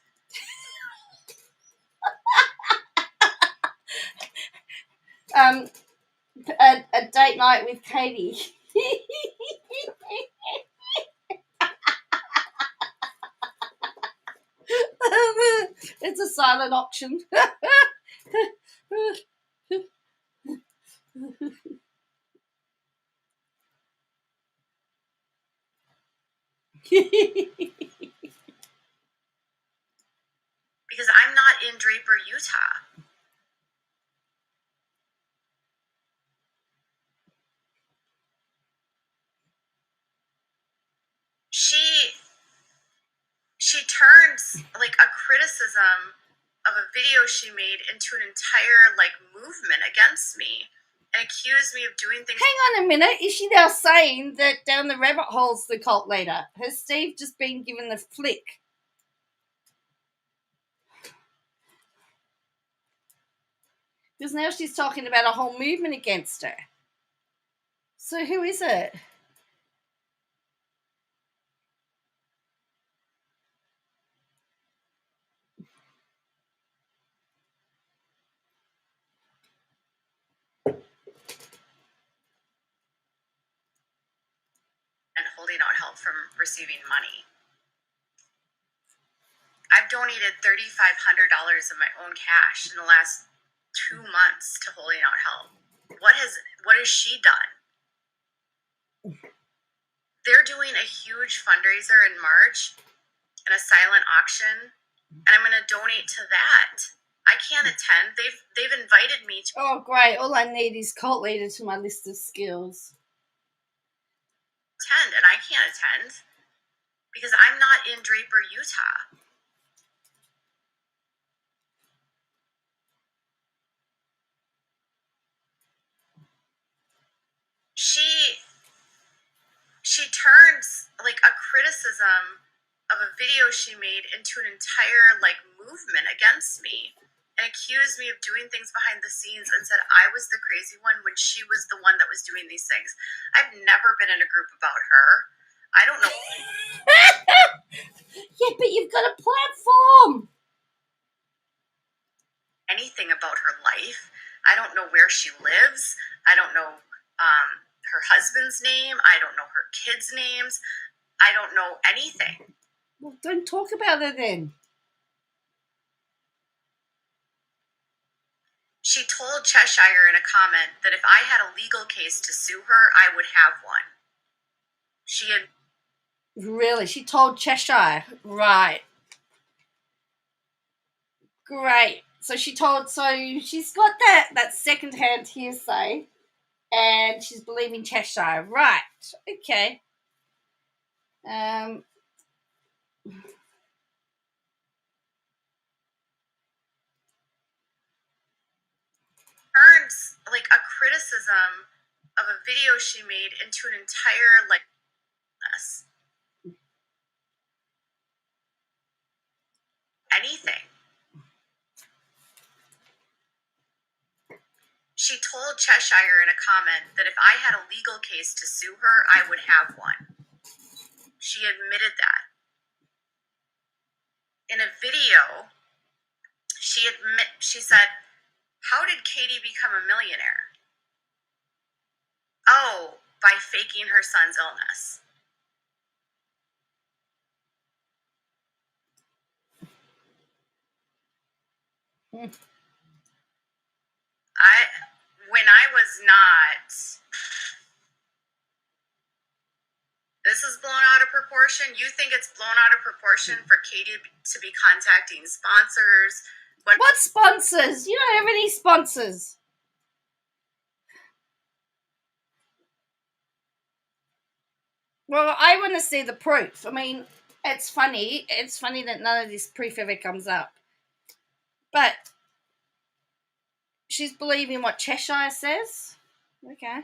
A date night with Katie. It's a silent auction. Because I'm not in Draper, Utah. She turns like a criticism of a video she made into an entire movement against me and accused me of doing things. Hang on a minute. Is she now saying that Down the Rabbit Hole's the cult leader? Has Steve just been given the flick? Because now she's talking about a whole movement against her. So who is it? And holding out help from receiving money. I've donated $3,500 of my own cash in the last 2 months to holding out help. What has she done? They're doing a huge fundraiser in March and a silent auction, and I'm going to donate to that. I can't attend. They've invited me to. Oh, great. All I need is cult leader to my list of skills. Attend, and I can't attend because I'm not in Draper, Utah. She turns like a criticism of a video she made into an entire movement against me and accused me of doing things behind the scenes and said I was the crazy one when she was the one that was doing these things. I've never been in a group about her. I don't know. Yeah, but you've got a platform. Anything about her life. I don't know where she lives. I don't know her husband's name. I don't know her kids' names. I don't know anything. Well, don't talk about it then. She told Cheshire in a comment that if I had a legal case to sue her, I would have one. She had... Really? She told Cheshire. Right. Great. So she's got that second-hand hearsay, and she's believing Cheshire. Right. Okay. turns a criticism of a video she made into an entire mess. Anything. She told Cheshire in a comment that if I had a legal case to sue her, I would have one. She admitted that. In a video, she said, "How did Katie become a millionaire?" "Oh, by faking her son's illness." When I was not... This is blown out of proportion. You think it's blown out of proportion for Katie to be contacting sponsors? What sponsors? You don't have any sponsors. Well, I want to see the proof. I mean, it's funny. It's funny that none of this proof ever comes up. But she's believing what Cheshire says. Okay.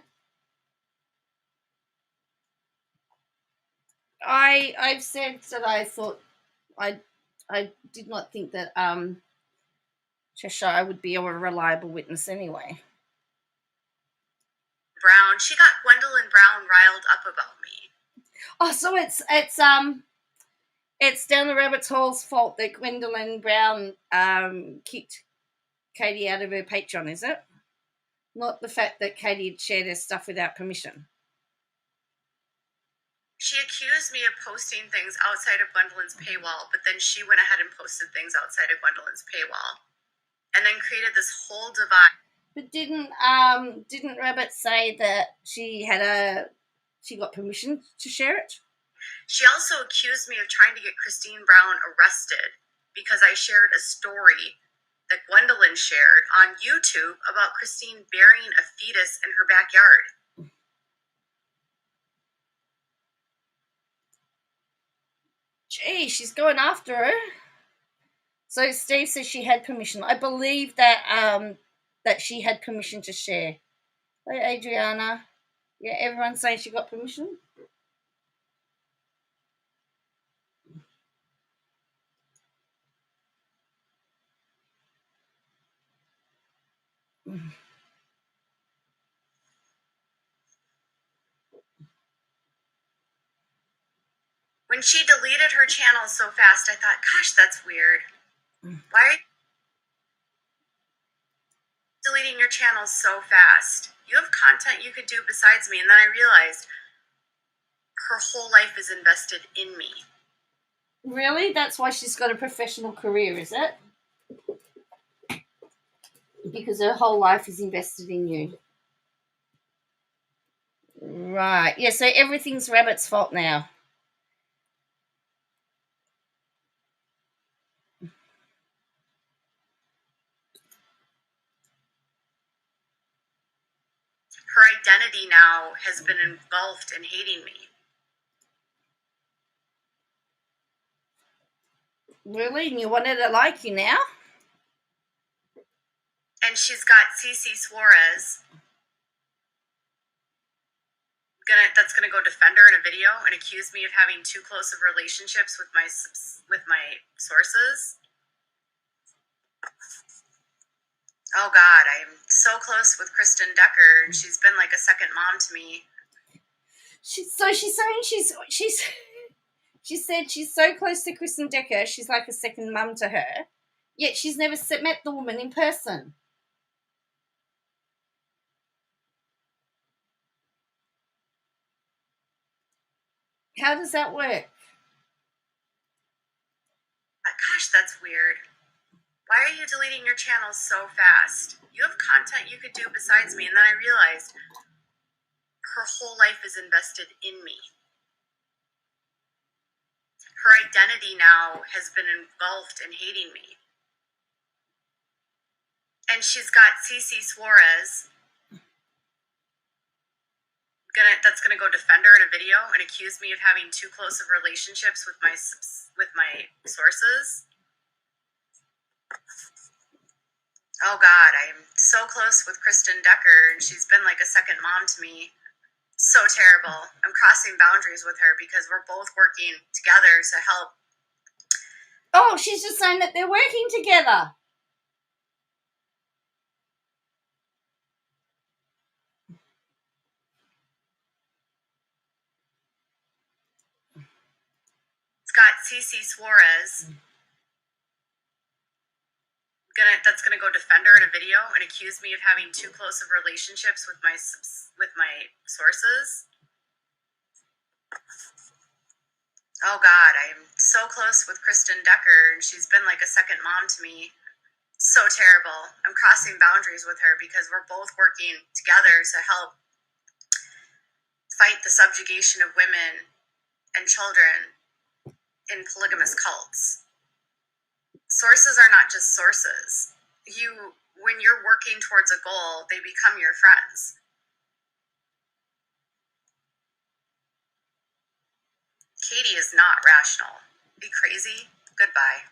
I've said that I thought I did not think that Cheshire would be a reliable witness anyway. Brown, she got Gwendolyn Brown riled up about me. Oh, so it's Down the Rabbit Hole's fault that Gwendolyn Brown kicked Katie out of her Patreon, is it? Not the fact that Katie had shared her stuff without permission. She accused me of posting things outside of Gwendolyn's paywall, but then she went ahead and posted things outside of Gwendolyn's paywall, and then created this whole divide. But didn't Rabbit say that she got permission to share it? She also accused me of trying to get Christine Brown arrested because I shared a story that Gwendolyn shared on YouTube about Christine burying a fetus in her backyard. Gee, she's going after her. So Steve says she had permission. I believe that that she had permission to share. Hey, Adriana. Yeah, everyone's saying she got permission. When she deleted her channel so fast, I thought, gosh, that's weird. Why are you deleting your channel so fast? You have content you could do besides me. And then I realized her whole life is invested in me. Really? That's why she's got a professional career, is it? Because her whole life is invested in you. Right. Yeah, so everything's Rabbit's fault now. Her identity now has been engulfed in hating me. Really? And you wanted to like you now? And she's got Cece Suarez that's gonna go defend her in a video and accuse me of having too close of relationships with my sources. Oh God, I am so close with Kristen Decker, and she's been like a second mom to me. She's saying she said she's so close to Kristen Decker, she's like a second mum to her. Yet she's never met the woman in person. How does that work? Gosh, that's weird. Why are you deleting your channel so fast? You have content you could do besides me. And then I realized her whole life is invested in me. Her identity now has been engulfed in hating me. And she's got Cece Suarez that's gonna go defend her in a video and accuse me of having too close of relationships with my sources. Oh God, I am so close with Kristen Decker, and she's been like a second mom to me. So terrible. I'm crossing boundaries with her because we're both working together to help. Oh, she's just saying that they're working together. It's got Cece Suarez that's gonna go defend her in a video and accuse me of having too close of relationships with my sources. Oh God, I am so close with Kristen Decker, and she's been like a second mom to me. So terrible. I'm crossing boundaries with her because we're both working together to help fight the subjugation of women and children in polygamous cults. Sources are not just sources. When you're working towards a goal, they become your friends. Katie is not rational. Be crazy? Goodbye.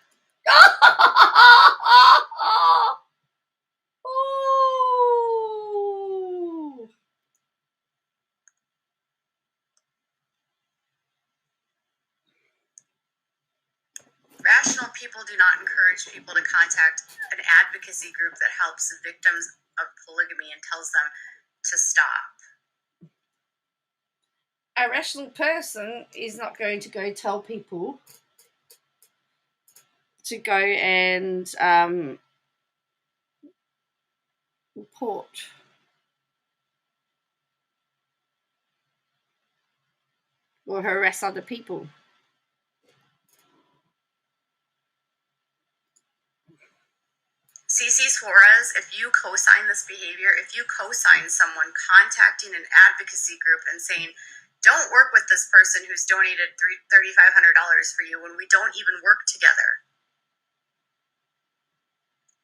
Oh. Rational people do not encourage people to contact an advocacy group that helps victims of polygamy and tells them to stop. A rational person is not going to go tell people to go and report. Or harass other people. Cece Suarez, if you co-sign this behavior, if you co-sign someone contacting an advocacy group and saying, don't work with this person who's donated $3,500 for you when we don't even work together.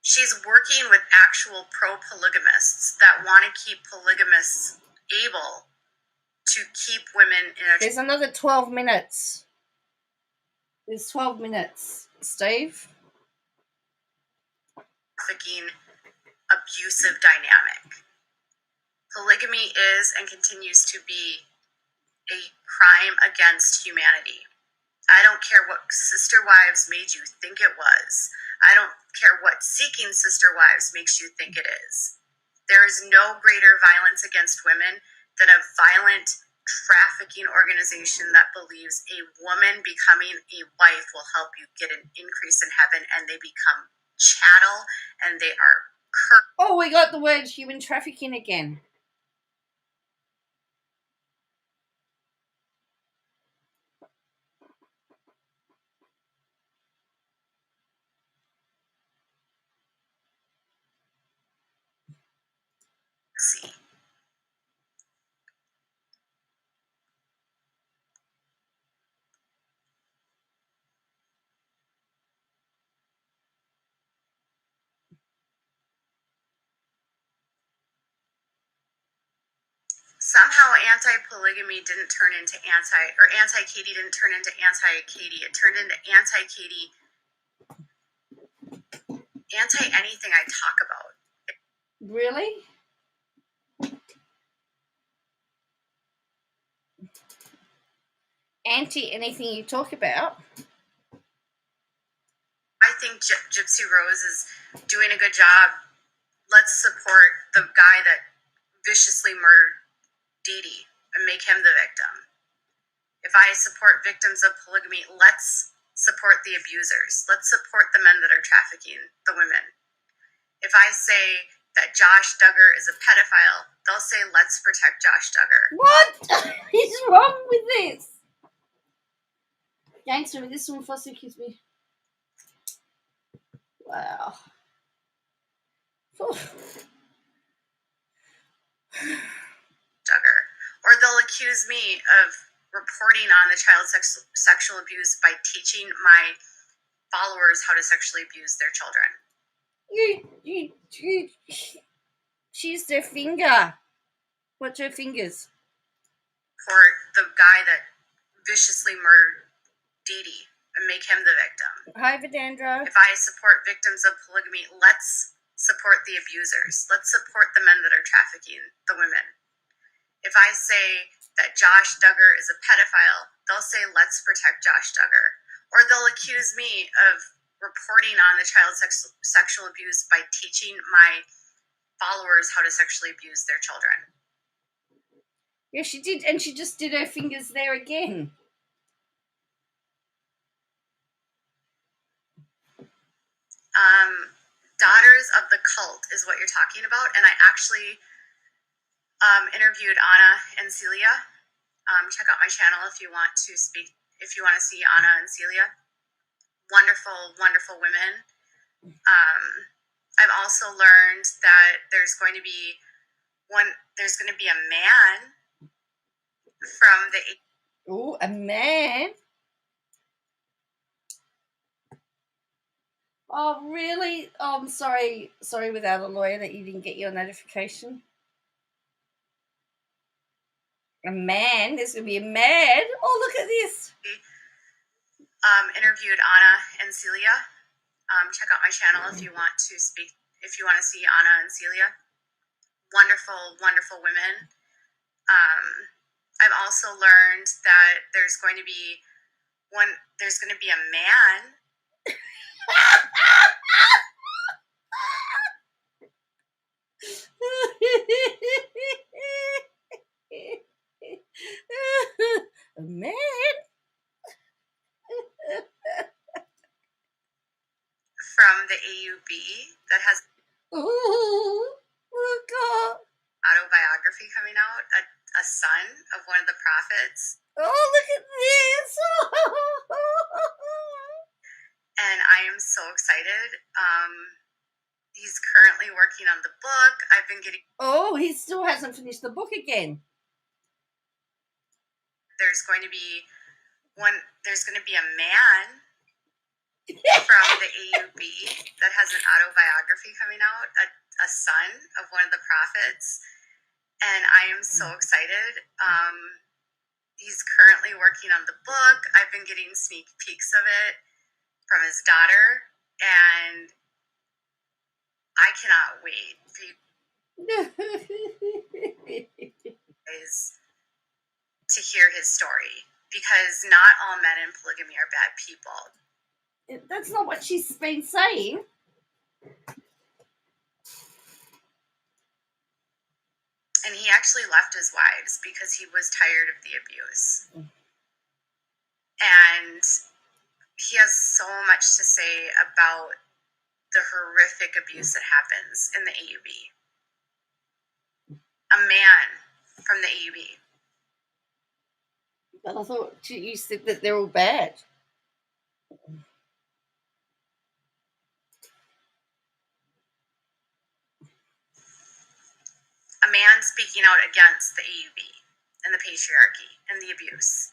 She's working with actual pro-polygamists that want to keep polygamists able to keep women in a... There's another 12 minutes. There's 12 minutes, Steve. Trafficking, abusive dynamic. Polygamy is and continues to be a crime against humanity. I don't care what Sister Wives made you think it was. I don't care what Seeking Sister Wives makes you think it is. There is no greater violence against women than a violent trafficking organization that believes a woman becoming a wife will help you get an increase in heaven, and they become chattel, and they are Oh, we got the word human trafficking again. see. Somehow anti-polygamy didn't turn into anti-Katie didn't turn into anti-Katie. It turned into anti-Katie, anti-anything I talk about. Really? anti anything you talk about. I think Gypsy Rose is doing a good job. Let's support the guy that viciously murdered Dee Dee and make him the victim. If I support victims of polygamy, let's support the abusers. Let's support the men that are trafficking the women. If I say that Josh Duggar is a pedophile, they'll say, let's protect Josh Duggar. What is wrong with this? Gangster, this one first accused me. Wow. Duggar. Or they'll accuse me of reporting on the child sexual abuse by teaching my followers how to sexually abuse their children. She's their finger. What's her fingers? For the guy that viciously murdered Dee Dee and make him the victim. Hi, Vidandra. If I support victims of polygamy, let's support the abusers. Let's support the men that are trafficking the women. If I say that Josh Duggar is a pedophile, they'll say, let's protect Josh Duggar. Or they'll accuse me of reporting on the child sexual abuse by teaching my followers how to sexually abuse their children. Yeah, she did, and she just did her fingers there again. Daughters of the Cult is what you're talking about, and I actually interviewed Anna and Celia. Check out my channel if you want to speak, if you want to see Anna and Celia. Wonderful, wonderful women. I've also learned that there's going to be a man from the... Oh, a man? Oh, really? Oh, I'm sorry. Sorry without a lawyer that you didn't get your notification. A man? There's going to be a man? Oh, look at this. Interviewed Anna and Celia. Check out my channel if you want to speak, if you want to see Anna and Celia. Wonderful, wonderful women. I've also learned that there's going to be a man. A man? From the AUB that has God. Autobiography coming out, a son of one of the prophets. Oh, look at this. And I am so excited. He's currently working on the book. I've been getting... Oh, he still hasn't finished the book again. There's going to be a man from the AUB that has an autobiography coming out, a son of one of the prophets. And I am so excited. He's currently working on the book. I've been getting sneak peeks of it from his daughter, and I cannot wait for you guys to hear his story, because not all men in polygamy are bad people. That's not what she's been saying. And he actually left his wives because he was tired of the abuse. And he has so much to say about the horrific abuse that happens in the AUB. A man from the AUB. But I thought you said that they're all bad. A man speaking out against the AUB and the patriarchy and the abuse.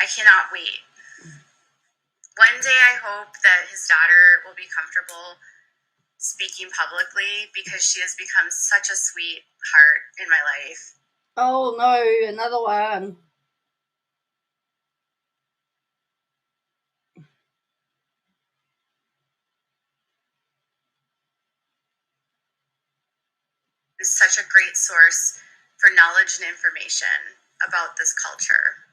I cannot wait. One day I hope that his daughter will be comfortable speaking publicly, because she has become such a sweetheart in my life. Oh no, another one. Is such a great source for knowledge and information about this culture.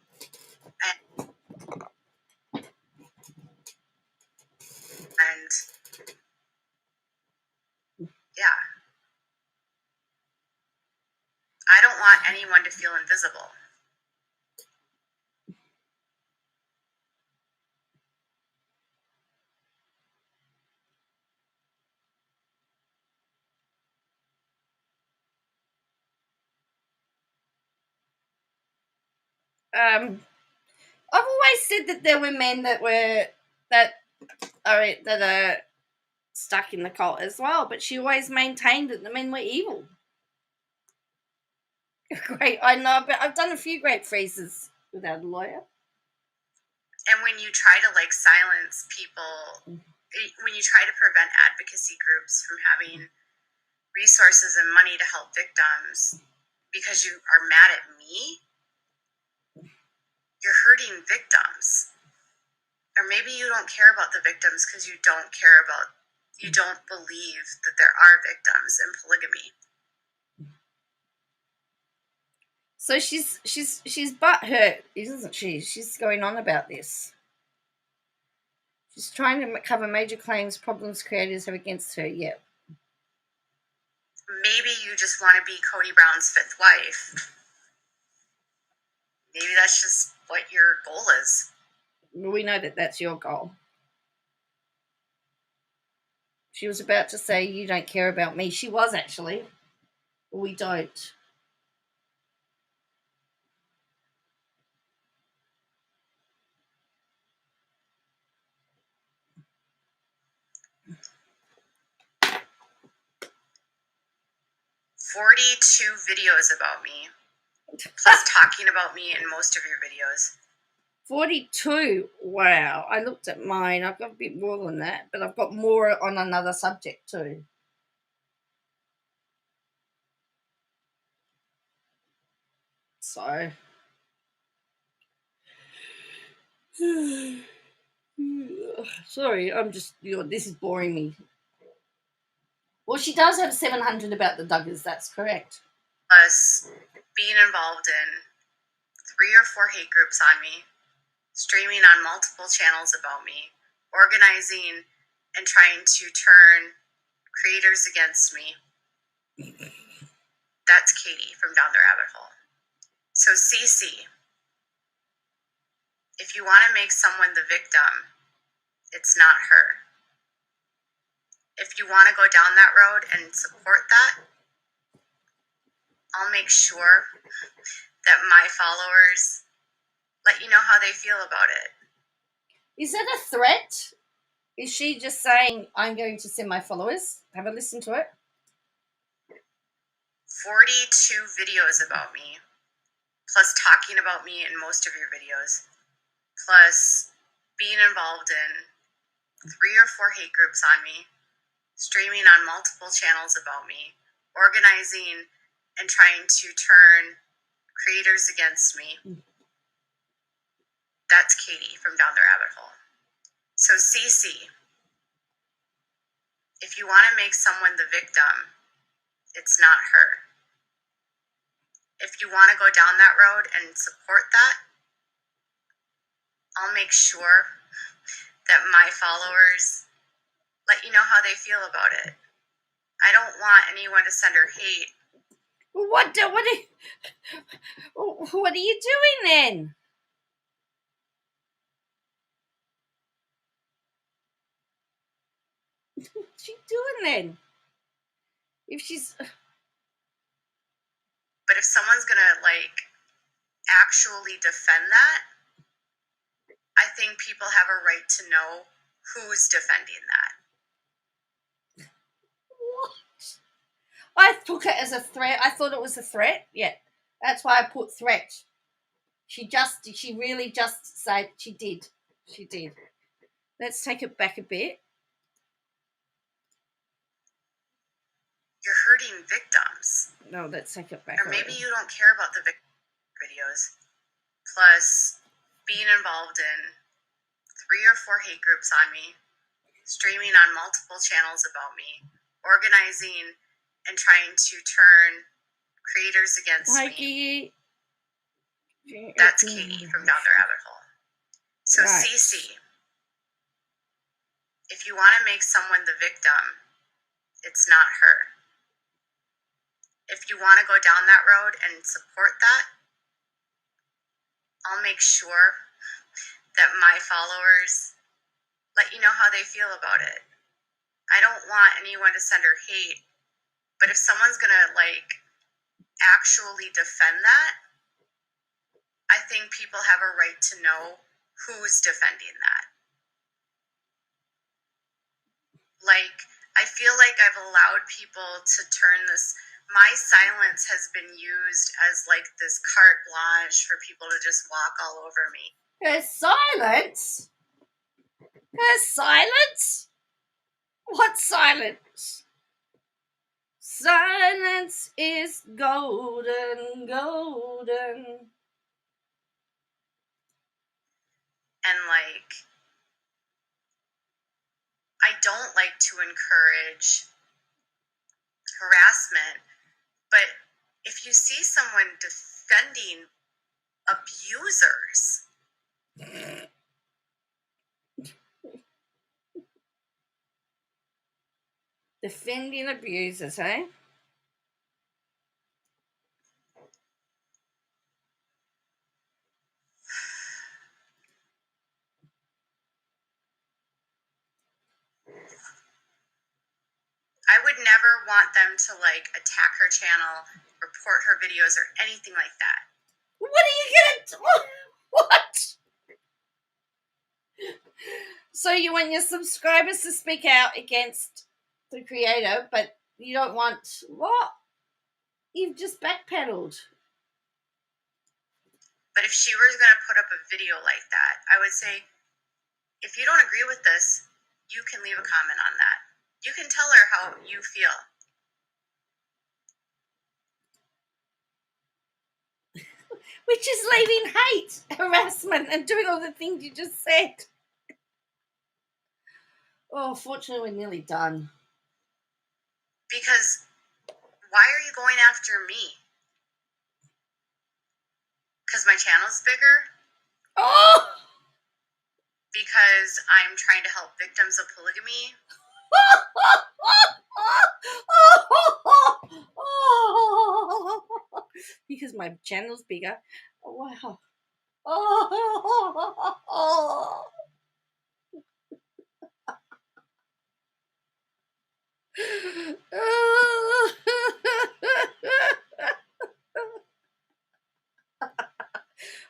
And yeah, I don't want anyone to feel invisible. I've always said that there were men that are stuck in the cult as well, but she always maintained that the men were evil. Great, I know, but I've done a few great phrases without a lawyer. And when you try to like silence people, when you try to prevent advocacy groups from having resources and money to help victims because you are mad at me, you're hurting victims. Or maybe you don't care about the victims because you don't believe that there are victims in polygamy. So she's butthurt, isn't she? She's going on about this. She's trying to cover major claims problems creators have against her. Yeah. Maybe you just want to be Cody Brown's fifth wife. Maybe that's just what your goal is. We know that that's your goal. She was about to say, you don't care about me. She was actually. We don't. "42 videos about me, plus talking about me in most of your videos." 42. Wow. I looked at mine. I've got a bit more than that, but I've got more on another subject too. So. Sorry, I'm just, this is boring me. Well, she does have 700 about the Duggars, that's correct. Plus being involved in 3 or 4 hate groups on me, streaming on multiple channels about me, organizing and trying to turn creators against me. That's Katie from Down the Rabbit Hole. So CC, if you want to make someone the victim, it's not her. If you want to go down that road and support that, I'll make sure that my followers let you know how they feel about it. Is that a threat? Is she just saying, I'm going to send my followers? Have a listen to it. 42 videos about me, plus talking about me in most of your videos, plus being involved in 3 or 4 hate groups on me, streaming on multiple channels about me, organizing and trying to turn creators against me. That's Katie from Down the Rabbit Hole. So CC, if you want to make someone the victim, it's not her. If you want to go down that road and support that, I'll make sure that my followers let you know how they feel about it. I don't want anyone to send her hate. What are you doing then? What's she doing then? If she's... But if someone's gonna actually defend that, I think people have a right to know who's defending that. What? I took it as a threat. I thought it was a threat. Yeah, that's why I put threat. She really just said she did. She did. Let's take it back a bit. You're hurting victims. No, let's take it back. Or maybe you don't care about the videos. Plus, being involved in 3 or 4 hate groups on me, streaming on multiple channels about me, organizing and trying to turn Creators Against Hi, Me. Gigi. That's Katie from Down the Rabbit Hole. So Right. Cece, if you want to make someone the victim, it's not her. If you want to go down that road and support that, I'll make sure that my followers let you know how they feel about it. I don't want anyone to send her hate, but if someone's gonna actually defend that, I think people have a right to know who's defending that. I feel like I've allowed people to turn this. My silence has been used as this carte blanche for people to just walk all over me. Her silence? Her silence? What silence? Silence is golden, golden. And I don't like to encourage harassment, but if you see someone defending abusers, Defending abusers, eh? I would never want them to attack her channel, report her videos, or anything like that. What are you gonna do? What? So you want your subscribers to speak out against the creator, but you don't want what? You've just backpedaled. But if she was going to put up a video like that, I would say, if you don't agree with this, you can leave a comment on that. You can tell her how you feel. Which is leaving hate, harassment, and doing all the things you just said. Oh, fortunately, we're nearly done. Because why are you going after me? Because my channel's bigger? Oh! Because I'm trying to help victims of polygamy? Because my channel's bigger. Oh, wow. Oh.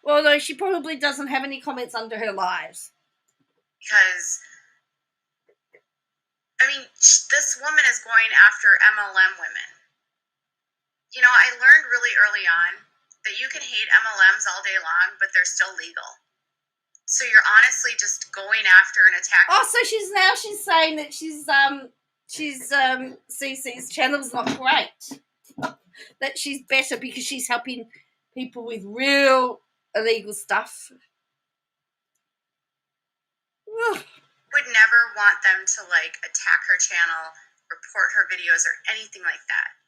Well, no, she probably doesn't have any comments under her lives. Because, this woman is going after MLM women. I learned really early on that you can hate MLMs all day long, but they're still legal. So you're honestly just going after and attacking. Oh, so she's saying that Cece's channel's not great. That she's better because she's helping people with real illegal stuff. Ugh. Would never want them to attack her channel, report her videos, or anything like that.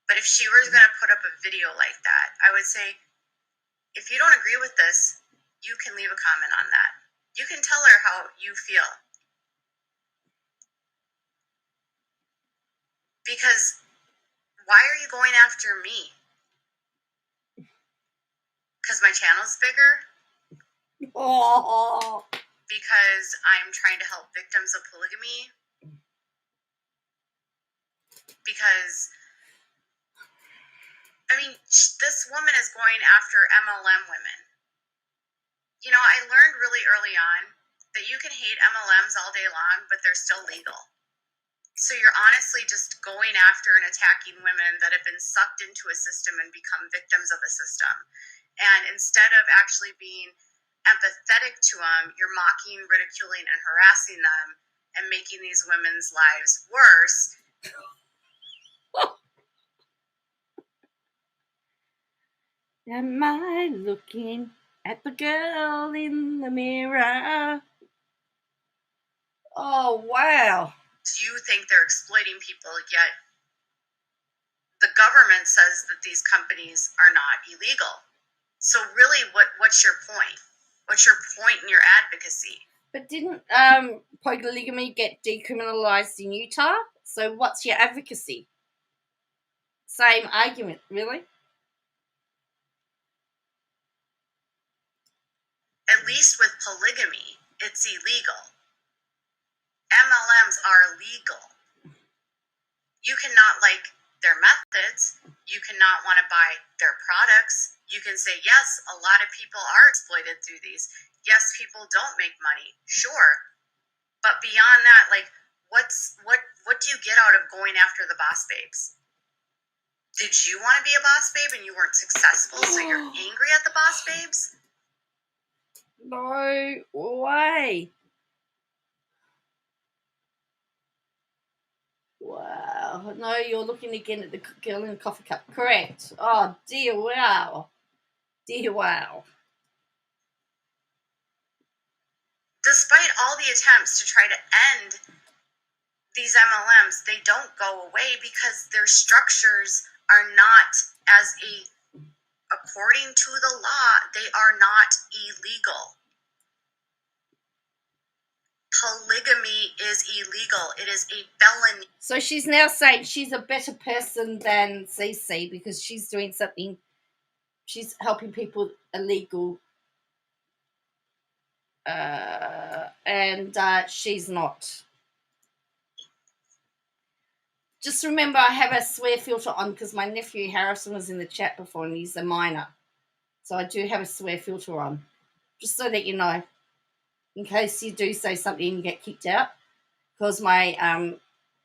But if she was going to put up a video like that, I would say, if you don't agree with this, you can leave a comment on that. You can tell her how you feel. Because why are you going after me? Because my channel's bigger? Oh. Because I'm trying to help victims of polygamy? Because this woman is going after MLM women. I learned really early on that you can hate MLMs all day long, but they're still legal. So you're honestly just going after and attacking women that have been sucked into a system and become victims of a system. And instead of actually being empathetic to them, you're mocking, ridiculing, and harassing them and making these women's lives worse. Am I looking at the girl in the mirror? Oh, wow. Do you think they're exploiting people, yet the government says that these companies are not illegal. So really, what's your point? What's your point in your advocacy? But didn't polygamy get decriminalized in Utah? So what's your advocacy? Same argument, really. At least with polygamy, it's illegal. MLMs are legal. You cannot like their methods. You cannot want to buy their products. You can say, yes, a lot of people are exploited through these. Yes, people don't make money. Sure. But beyond that, like, what do you get out of going after the boss babes? Did you want to be a boss babe and you weren't successful, so you're angry at the boss babes? No way. Wow. No, you're looking again at the girl in the coffee cup. Correct. Oh, dear, wow. Dear, wow. Despite all the attempts to try to end these MLMs, they don't go away because their structures are not according to the law, they are not illegal. Polygamy is illegal. It is a felony. So she's now saying she's a better person than Cece because she's doing something. She's helping people illegal, and she's not. Just remember, I have a swear filter on because my nephew Harrison was in the chat before, and he's a minor, so I do have a swear filter on, just so that you know, in case you do say something and you get kicked out, because my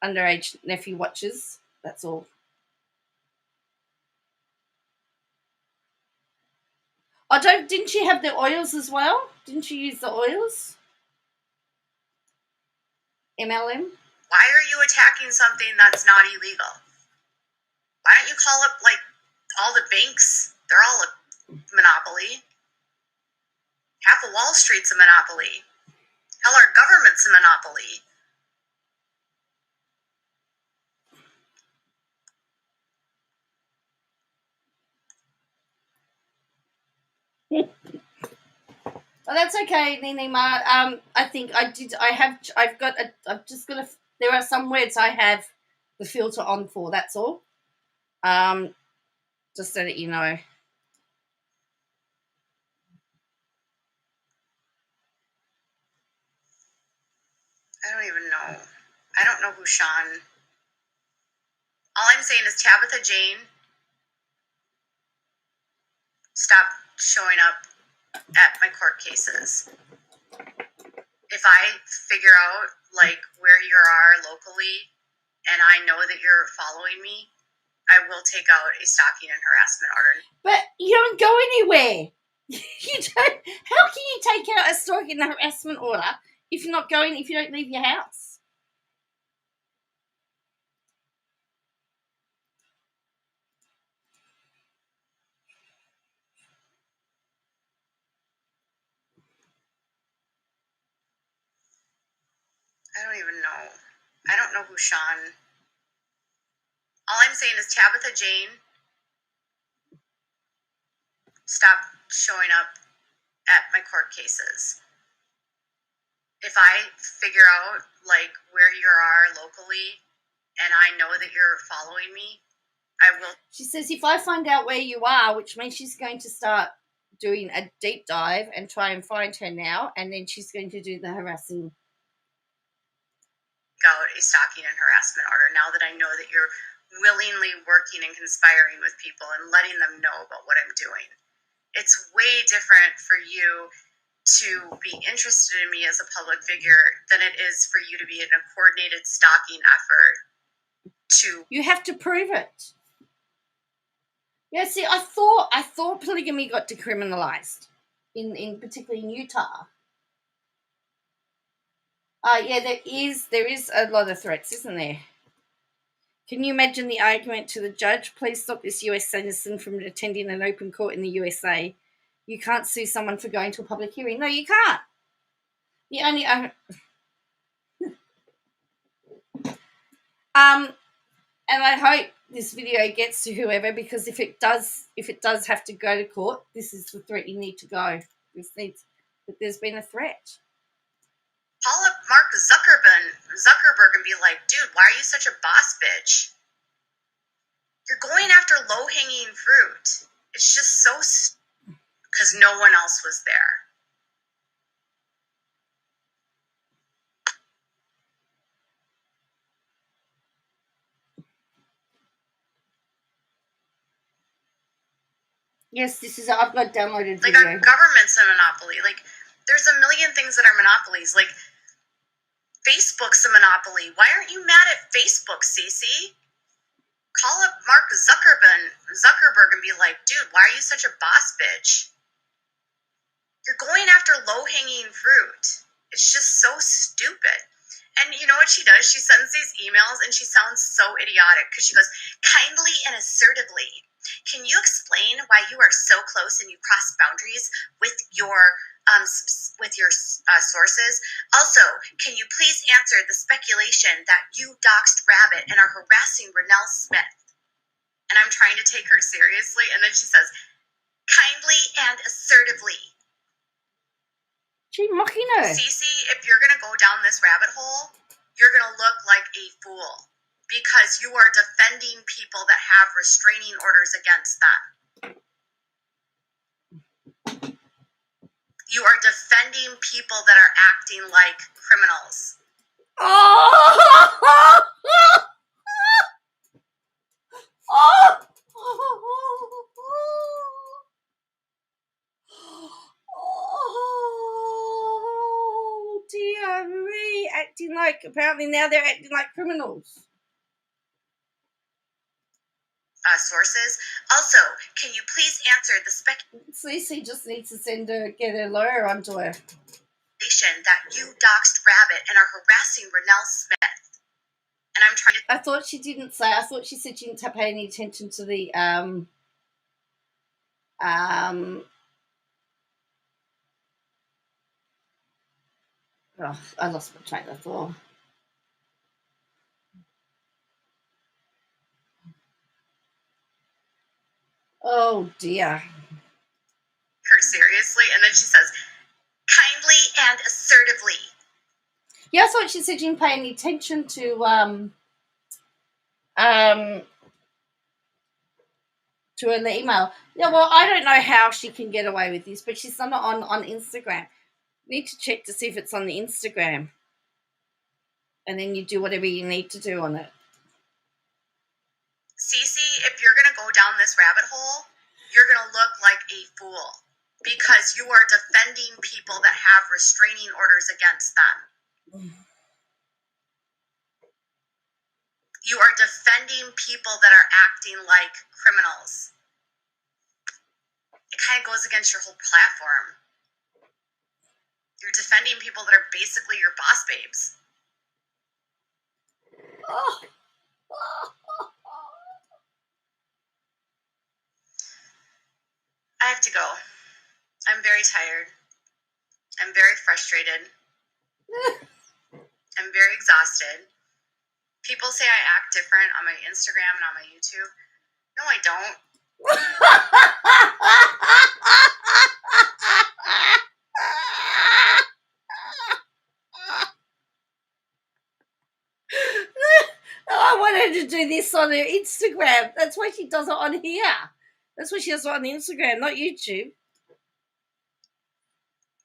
underage nephew watches. That's all. Didn't she have the oils as well? Didn't she use the oils? MLM? Why are you attacking something that's not illegal? Why don't you call up, like, all the banks? They're all a monopoly. Half of Wall Street's a monopoly. Hell, our government's a monopoly. Oh, that's okay, Ninima. I think I've just got there are some words I have the filter on for, that's all. Just so that you know. I don't even know. I don't know who Sean. All I'm saying is Tabitha Jane, stop showing up at my court cases. If I figure out, like, where you are locally and I know that you're following me, I will take out a stalking and harassment order. But you don't go anywhere. You don't. How can you take out a stalking and harassment order if you don't leave your house? I don't even know. I don't know who Sean. All I'm saying is Tabitha Jane, stop showing up at my court cases. If I figure out, like, where you are locally and I know that you're following me, I will. She says if I find out where you are, which means she's going to start doing a deep dive and try and find her now, and then she's going to do the harassing. Out a stalking and harassment order now that I know that you're willingly working and conspiring with people and letting them know about what I'm doing. It's way different for you to be interested in me as a public figure than it is for you to be in a coordinated stalking effort to. You have to prove it. Yeah, see, I thought polygamy got decriminalized in particularly in Utah. Yeah, there is a lot of threats, isn't there? Can you imagine the argument to the judge? Please stop this US citizen from attending an open court in the USA. You can't sue someone for going to a public hearing. No, you can't. The only and I hope this video gets to whoever, because if it does have to go to court, this is the threat you need to go. But there's been a threat. Call up Mark Zuckerberg and be like, dude, why are you such a boss bitch? You're going after low-hanging fruit. It's just so... because no one else was there. Yes, this is... I've got downloaded Like, video. our government's a monopoly. Like, there's a million things that are monopolies. Like, Facebook's a monopoly. Why aren't you mad at Facebook, Cece? Call up Mark Zuckerberg and be like, dude, why are you such a boss bitch? You're going after low-hanging fruit. It's just so stupid. And you know what she does? She sends these emails and she sounds so idiotic because she goes, kindly and assertively, can you explain why you are so close and you cross boundaries with your sources? Also, can you please answer the speculation that you doxed Rabbit and are harassing Renelle Smith? And I'm trying to take her seriously, and then she says, kindly and assertively. She's mocking her. Cece, if you're going to go down this rabbit hole, you're going to look like a fool because you are defending people that have restraining orders against them. You are defending people that are acting like criminals. Oh! Oh dear me, acting like, apparently now they're acting like criminals. Sources. Also, can you please answer the Cece just needs to get a lawyer onto her. That you doxed Rabbit and are harassing Renelle Smith. And I'm trying to... I thought she didn't say. I thought she said she didn't pay any attention to the oh, I lost my train of thought. Oh dear. Her seriously, and then she says, kindly and assertively. Yeah, I thought she said she didn't pay any attention to to an email. Yeah, well, I don't know how she can get away with this, but she's done it on Instagram. Need to check to see if it's on the Instagram, and then you do whatever you need to do on it. Cece, if you're gonna go down this rabbit hole, you're gonna look like a fool because you are defending people that have restraining orders against them. You are defending people that are acting like criminals. It kind of goes against your whole platform. You're defending people that are basically your boss babes. Oh. I have to go. I'm very tired. I'm very frustrated. I'm very exhausted. People say I act different on my Instagram and on my YouTube. No, I don't. I wanted to do this on her Instagram. That's why she does it on here. That's why she does it on Instagram, not YouTube.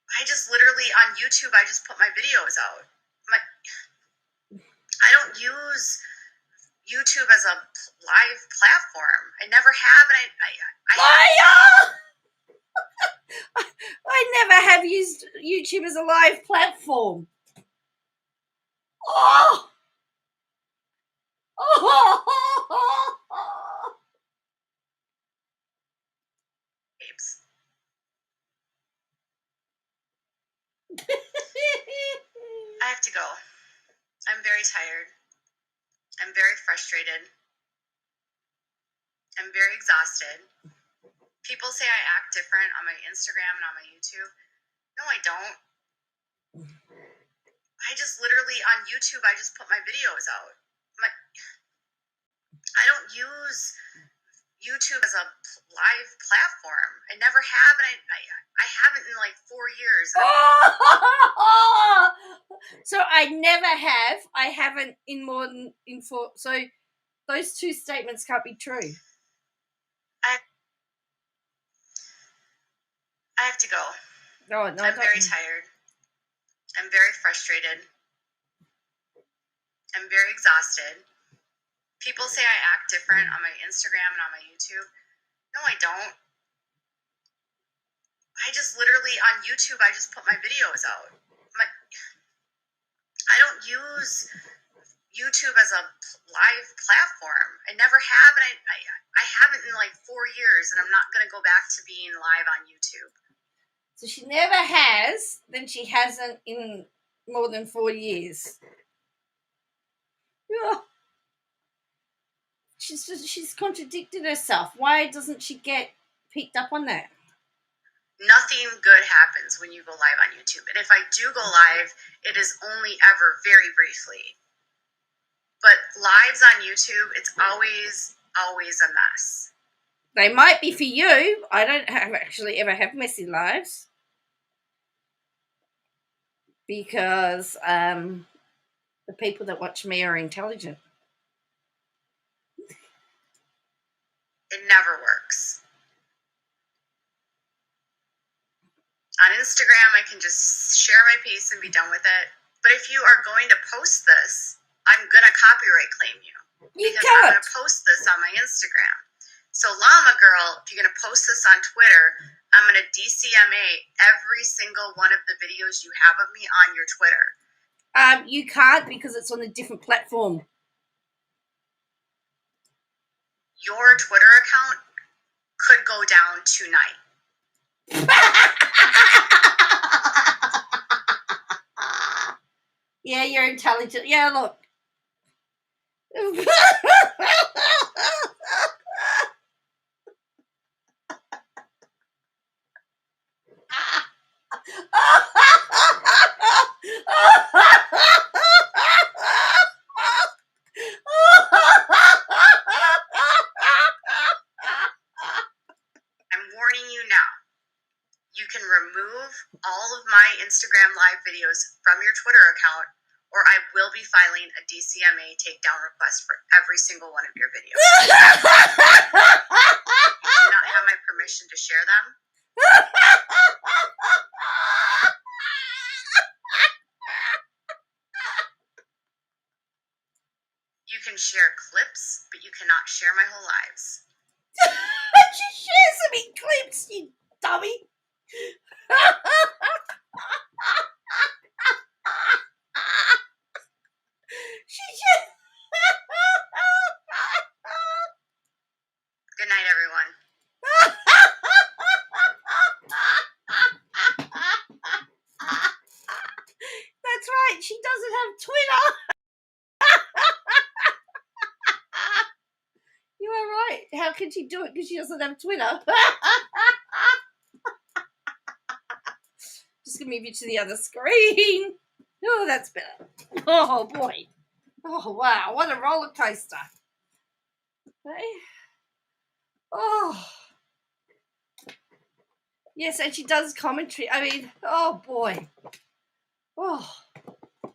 I just literally, on YouTube, I just put my videos out. I don't use YouTube as a live platform. I never have, and I never have used YouTube as a live platform. Oh! babes. I have to go. I'm very tired. I'm very frustrated. I'm very exhausted. People say I act different on my Instagram and on my YouTube. No, I don't. I just literally, on YouTube, I just put my videos out. I don't use YouTube as a live platform. I never have, and I haven't in like 4 years. Oh! So I never have. I haven't in more than in 4. So those two statements can't be true. I have to go. No, no, I'm very tired. I'm very frustrated. I'm very exhausted. People say I act different on my Instagram and on my YouTube. No, I don't. I just literally, on YouTube, I just put my videos out. I don't use YouTube as a live platform. I never have, and I haven't in like 4 years, and I'm not going to go back to being live on YouTube. So she never has, then she hasn't in more than 4 years. Yeah. She's contradicted herself. Why doesn't she get picked up on that? Nothing good happens when you go live on YouTube. And if I do go live, it is only ever very briefly. But lives on YouTube, it's always a mess. They might be for you. I don't actually ever have messy lives. Because the people that watch me are intelligent. It never works. On Instagram, I can just share my piece and be done with it. But if you are going to post this, I'm going to copyright claim you. Because I'm going to post this on my Instagram. So Llama Girl, if you're going to post this on Twitter, I'm going to DCMA every single one of the videos you have of me on your Twitter. You can't because it's on a different platform. Your Twitter account could go down tonight. Yeah, you're intelligent. Yeah, look. I'm warning you now. You can remove all of my Instagram live videos from your Twitter account, or I will be filing a DCMA takedown request for every single one of your videos. You do not have my permission to share them. You can share clips, but you cannot share my whole lives. She shares them in clips, you dummy. Good night, everyone. That's right, she doesn't have Twitter. You are right. How can she do it? Because she doesn't have Twitter. Just gonna move you to the other screen. Oh, that's better. Oh boy. Oh wow, what a roller coaster. Okay. Oh. Yes, and she does commentary. I mean, oh boy. Oh. I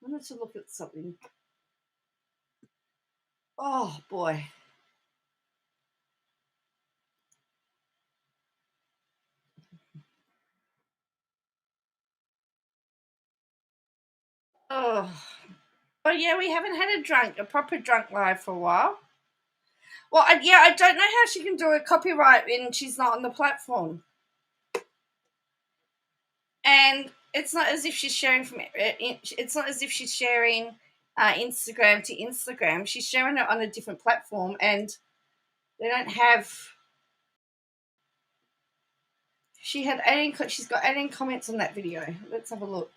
wanted to look at something. Oh boy. Oh. Oh yeah, we haven't had a proper drunk live for a while. Well, yeah, I don't know how she can do a copyright when she's not on the platform. And it's not as if she's sharing it's not as if she's sharing Instagram to Instagram. She's sharing it on a different platform, and they don't have. She's got 18 comments on that video. Let's have a look.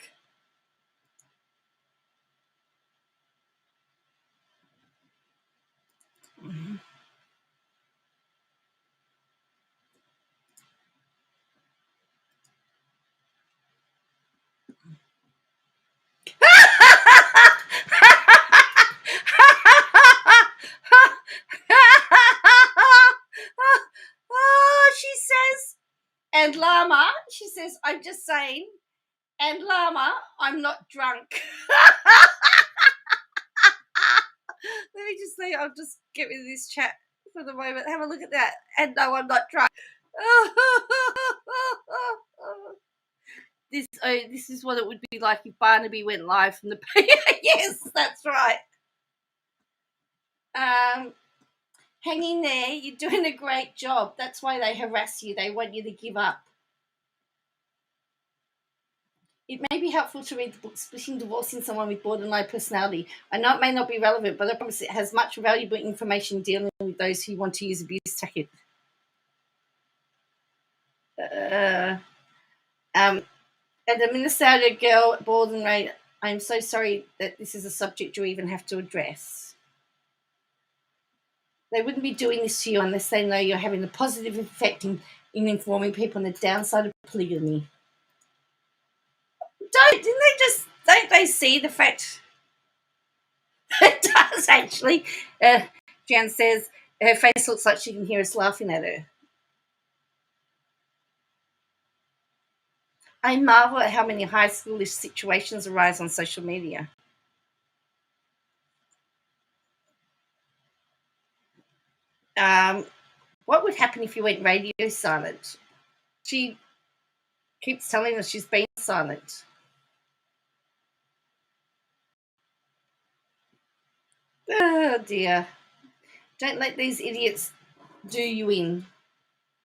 says, I'm just saying. And Llama, I'm not drunk. Let me just say, I'll just get rid of this chat for the moment. Have a look at that. And no, I'm not drunk. This is what it would be like if Barnaby went live from the yes, that's right. Hang in there. You're doing a great job. That's why they harass you. They want you to give up. It may be helpful to read the book Splitting Divorcing Someone with Borderline Personality. I know it may not be relevant, but I promise it has much valuable information dealing with those who want to use abuse tactics. And the Minnesota girl, born and raised, I'm so sorry that this is a subject you even have to address. They wouldn't be doing this to you unless they know you're having a positive effect in informing people on the downside of polygamy. Don't they see the fact? It does, actually. Jan says her face looks like she can hear us laughing at her. I marvel at how many high schoolish situations arise on social media. What would happen if you went radio silent? She keeps telling us she's been silent. Oh dear. Don't let these idiots do you in.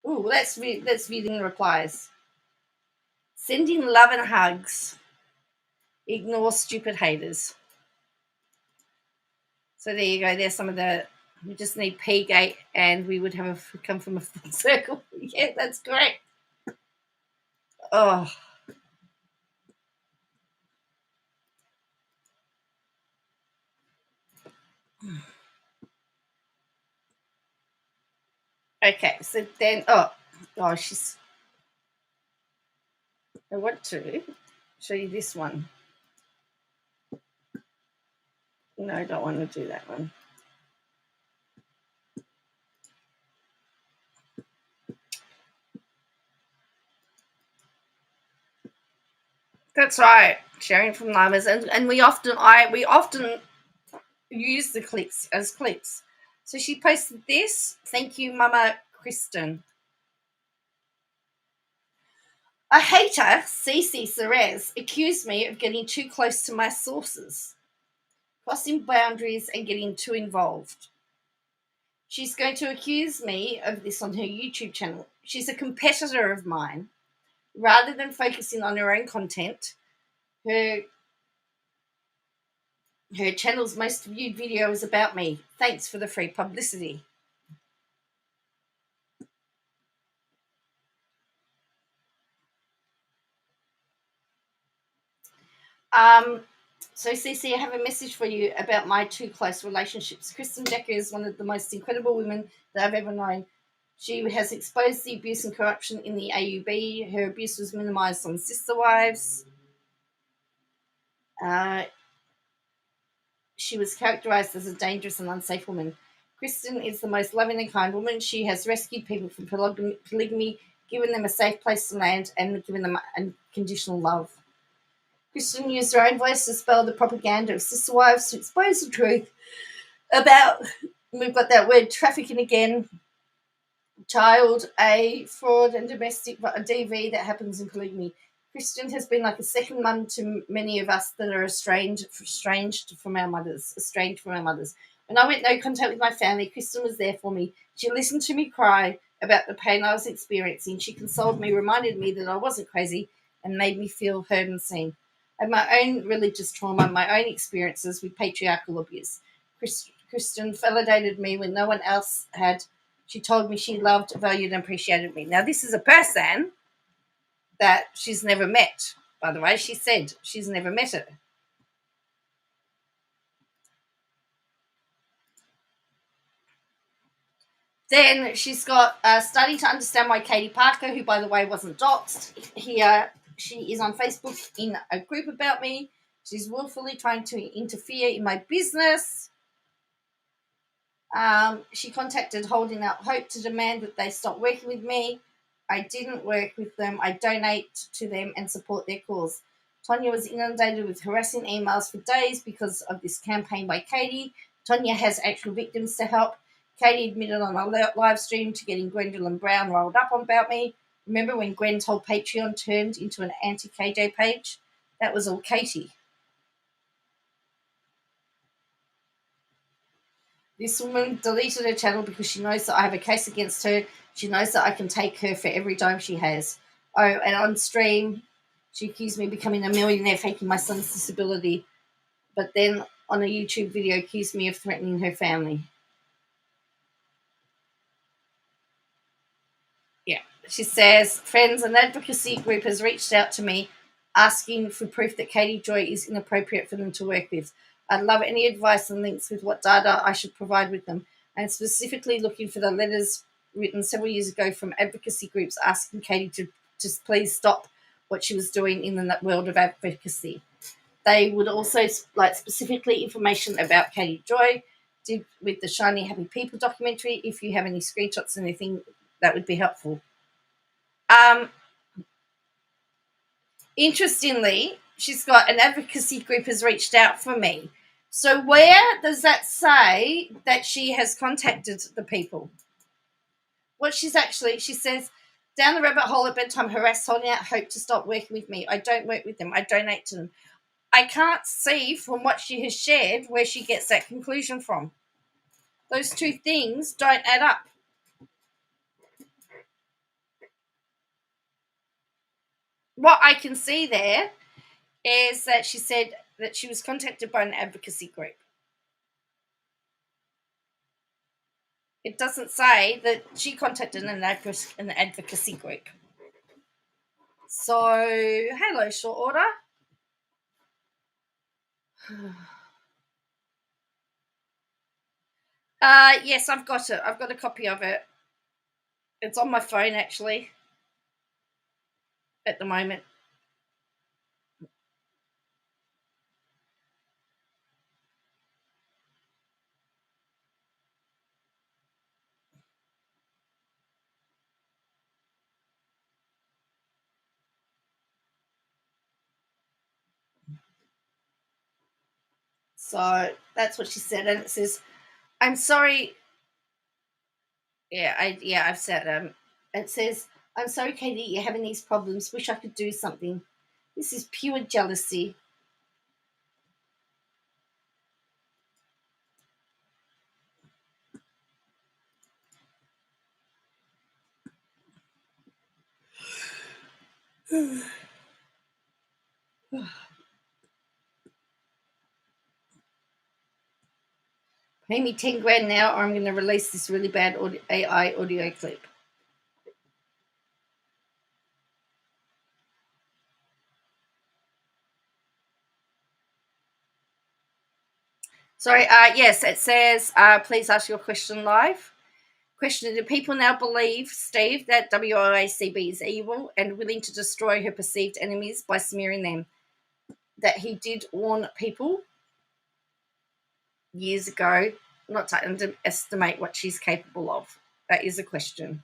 Ooh, let's read the replies. Sending love and hugs. Ignore stupid haters. So there you go. There's some of the. We just need P-gate and we would have come from a full circle. Yeah, that's great. Oh. Okay, so then, she's. I want to show you this one. No, I don't want to do that one. That's right, sharing from llamas, and we often use the clicks as clicks. So she posted this. Thank you, Mama Kristen. A hater, Cece Cerez, accused me of getting too close to my sources, crossing boundaries and getting too involved. She's going to accuse me of this on her YouTube channel. She's a competitor of mine. Rather than focusing on her own content, her channel's most viewed video is about me. Thanks for the free publicity. So Cece, I have a message for you about my two close relationships. Kristen Decker is one of the most incredible women that I've ever known. She has exposed the abuse and corruption in the AUB. Her abuse was minimised on Sister Wives. She was characterised as a dangerous and unsafe woman. Kristen is the most loving and kind woman. She has rescued people from polygamy, given them a safe place to land, and given them unconditional love. Kristen used her own voice to spell the propaganda of Sister Wives to expose the truth about, we've got that word, trafficking again, child, fraud, and domestic DV that happens in polygamy. Kristen has been like a second mum to many of us that are estranged from our mothers. When I went no contact with my family, Kristen was there for me. She listened to me cry about the pain I was experiencing. She consoled me, reminded me that I wasn't crazy, and made me feel heard and seen. I had my own religious trauma, my own experiences with patriarchal abuse. Kristen validated me when no one else had. She told me she loved, valued, and appreciated me. Now, this is a person that she's never met, by the way. She said she's never met her. Then she's got Starting to Understand Why Katie Parker, who, by the way, wasn't doxed. She is on Facebook in a group about me. She's willfully trying to interfere in my business. She contacted Holding Out Hope to demand that they stop working with me. I didn't work with them. I donate to them and support their cause. Tonya was inundated with harassing emails for days because of this campaign by Katie. Tonya has actual victims to help. Katie admitted on a live stream to getting Gwendolyn Brown rolled up on about me. Remember when Gwen's whole Patreon turned into an anti-KJ page? That was all Katie. This woman deleted her channel because she knows that I have a case against her. She knows that I can take her for every dime she has. Oh, and on stream, she accused me of becoming a millionaire faking my son's disability. But then on a YouTube video, accused me of threatening her family. Yeah. She says, friends, an advocacy group has reached out to me asking for proof that Katie Joy is inappropriate for them to work with. I'd love any advice and links with what data I should provide with them. I'm specifically looking for the letters written several years ago from advocacy groups asking Katie to just please stop what she was doing in the world of advocacy. They would also like specifically information about Katie Joy, did with the Shiny Happy People documentary. If you have any screenshots or anything, that would be helpful. Interestingly, she's got an advocacy group has reached out for me. So where does that say that she has contacted the people? What she says, down the rabbit hole at bedtime, harassed, holding out hope to stop working with me. I don't work with them. I donate to them. I can't see from what she has shared where she gets that conclusion from. Those two things don't add up. What I can see there is that she said that she was contacted by an advocacy group. It doesn't say that she contacted an advocacy group. So, hello, short order. Yes, I've got it. I've got a copy of it. It's on my phone, actually, at the moment. So that's what she said, and it says, "I'm sorry." I've said it says, "I'm sorry, Katie, you're having these problems. Wish I could do something. This is pure jealousy." Pay me 10 grand now, or I'm going to release this really bad AI audio clip. Sorry, yes, it says, please ask your question live. Question, do people now believe, Steve, that WOACB is evil and willing to destroy her perceived enemies by smearing them? That he did warn people years ago not to underestimate what she's capable of. That is a question.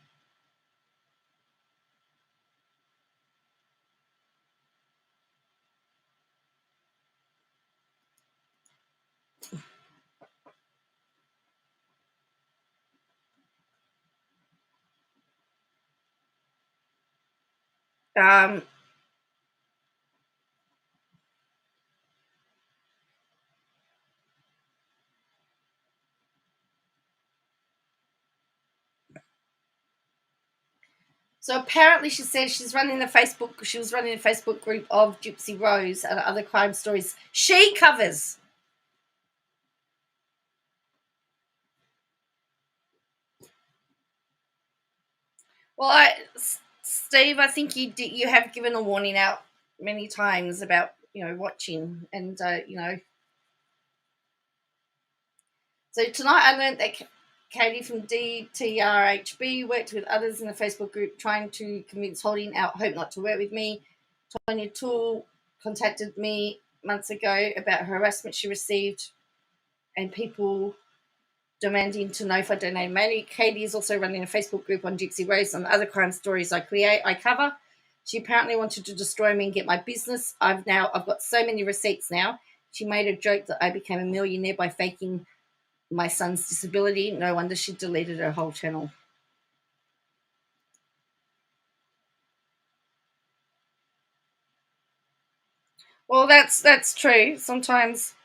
So apparently she says she was running a Facebook group of Gypsy Rose and other crime stories she covers. Well, Steve, I think you have given a warning out many times about, watching and, So tonight I learned that Katie from DTRHB worked with others in the Facebook group trying to convince Holding Out Hope not to work with me. Tonya Toole contacted me months ago about harassment she received, and people demanding to know if I donate money. Katie is also running a Facebook group on Dixie Rose and other crime stories I cover. She apparently wanted to destroy me and get my business. I've got so many receipts now. She made a joke that I became a millionaire by faking my son's disability. No wonder she deleted her whole channel. Well, that's true. Sometimes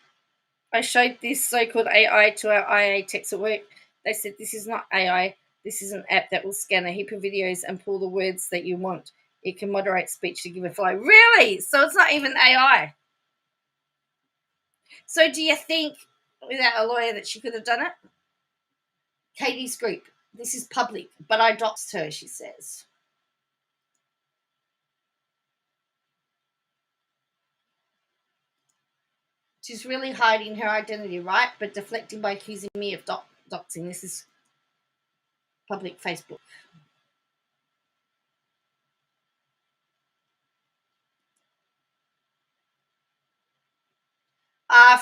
I showed this so-called AI to our IA techs at work. They said, this is not AI. This is an app that will scan a heap of videos and pull the words that you want. It can moderate speech to give a flow. Really? So it's not even AI. So do you think, without a lawyer, that she could have done it? Katie's group. This is public, but I doxed her, she says. She's really hiding her identity, right? But deflecting by accusing me of doxing. This is public Facebook.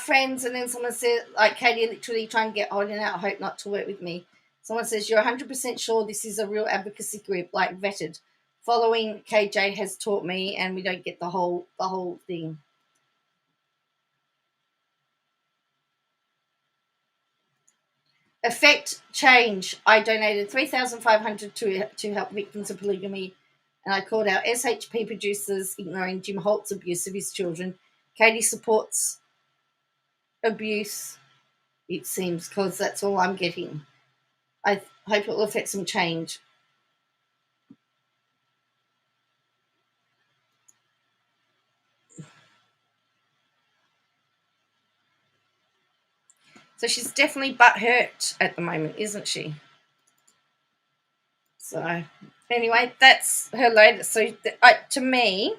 Friends, and then someone said, like, Katie literally trying to get holding out hope not to work with me. Someone says, you're 100% sure this is a real advocacy group, like vetted. Following KJ has taught me, and we don't get the whole thing. Effect change. I donated $3,500 to help victims of polygamy, and I called out SHP producers ignoring Jim Holt's abuse of his children. Katie supports abuse, it seems, because that's all I'm getting. I hope it will affect some change. So she's definitely butthurt at the moment, isn't she? So anyway, that's her latest. So to me,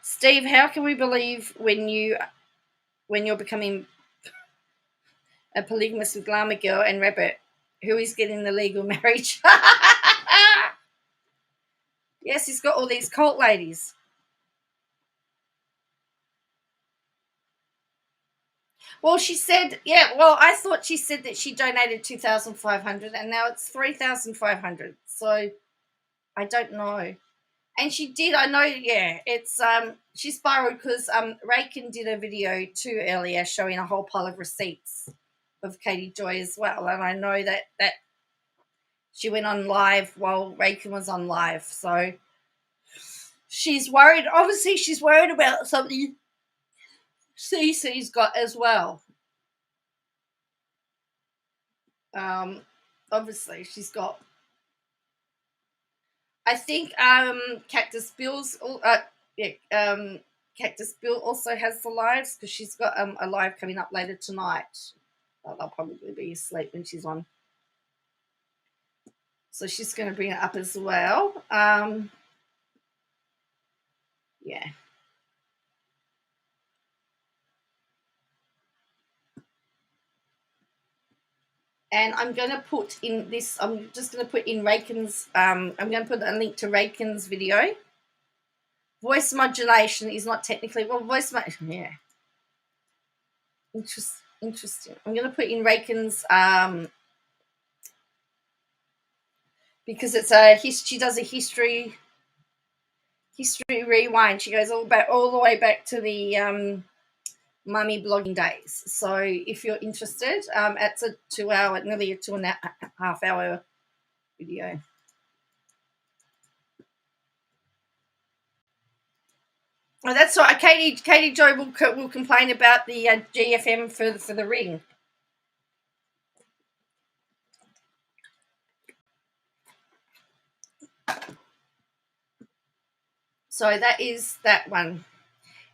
Steve, how can we believe when you're becoming a polygamous with Llama Girl and Rabbit, who is getting the legal marriage? Yes, he's got all these cult ladies. Well, she said, I thought she said that she donated 2,500 and now it's 3,500. So I don't know. And she did, I know, it's she spiraled because Raykin did a video too earlier showing a whole pile of receipts of Katie Joy as well. And I know that she went on live while Raykin was on live. So she's worried. Obviously, she's worried about something Cece's got as well. Obviously, she's got. I think Cactus Bill's. Cactus Bill also has the lives because she's got a live coming up later tonight. They'll probably be asleep when she's on. So she's going to bring it up as well. Yeah. And I'm going to put in this, I'm just going to put in Raykin's, I'm going to put a link to Raykin's video. Voice modulation is not technically, voice modulation, yeah. Interesting. I'm going to put in Raykin's, because it's she does a history rewind. She goes all the way back to the mummy blogging days. So if you're interested, it's a 2 hour, nearly a 2.5 hour video. Oh, that's right. Katie Joy will complain about the GFM for the ring. So that is that one.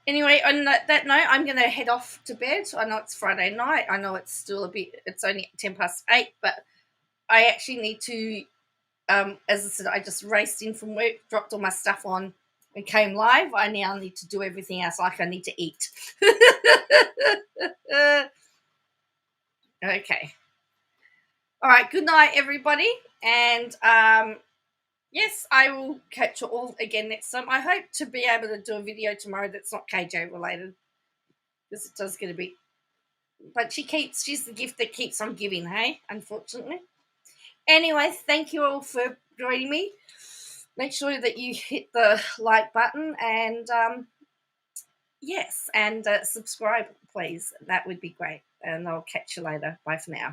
Anyway, on that note, I'm going to head off to bed. I know it's Friday night. I know it's still it's only 8:10, but I actually need to, as I said, I just raced in from work, dropped all my stuff on, and came live. I now need to do everything else, like I need to eat. Okay. All right. Good night, everybody. And yes, I will catch you all again next time. I hope to be able to do a video tomorrow that's not KJ related, because it does get a bit But she's the gift that keeps on giving, hey, unfortunately. Anyway, thank you all for joining me. Make sure that you hit the like button and yes, and subscribe, please. That would be great. And I'll catch you later. Bye for now.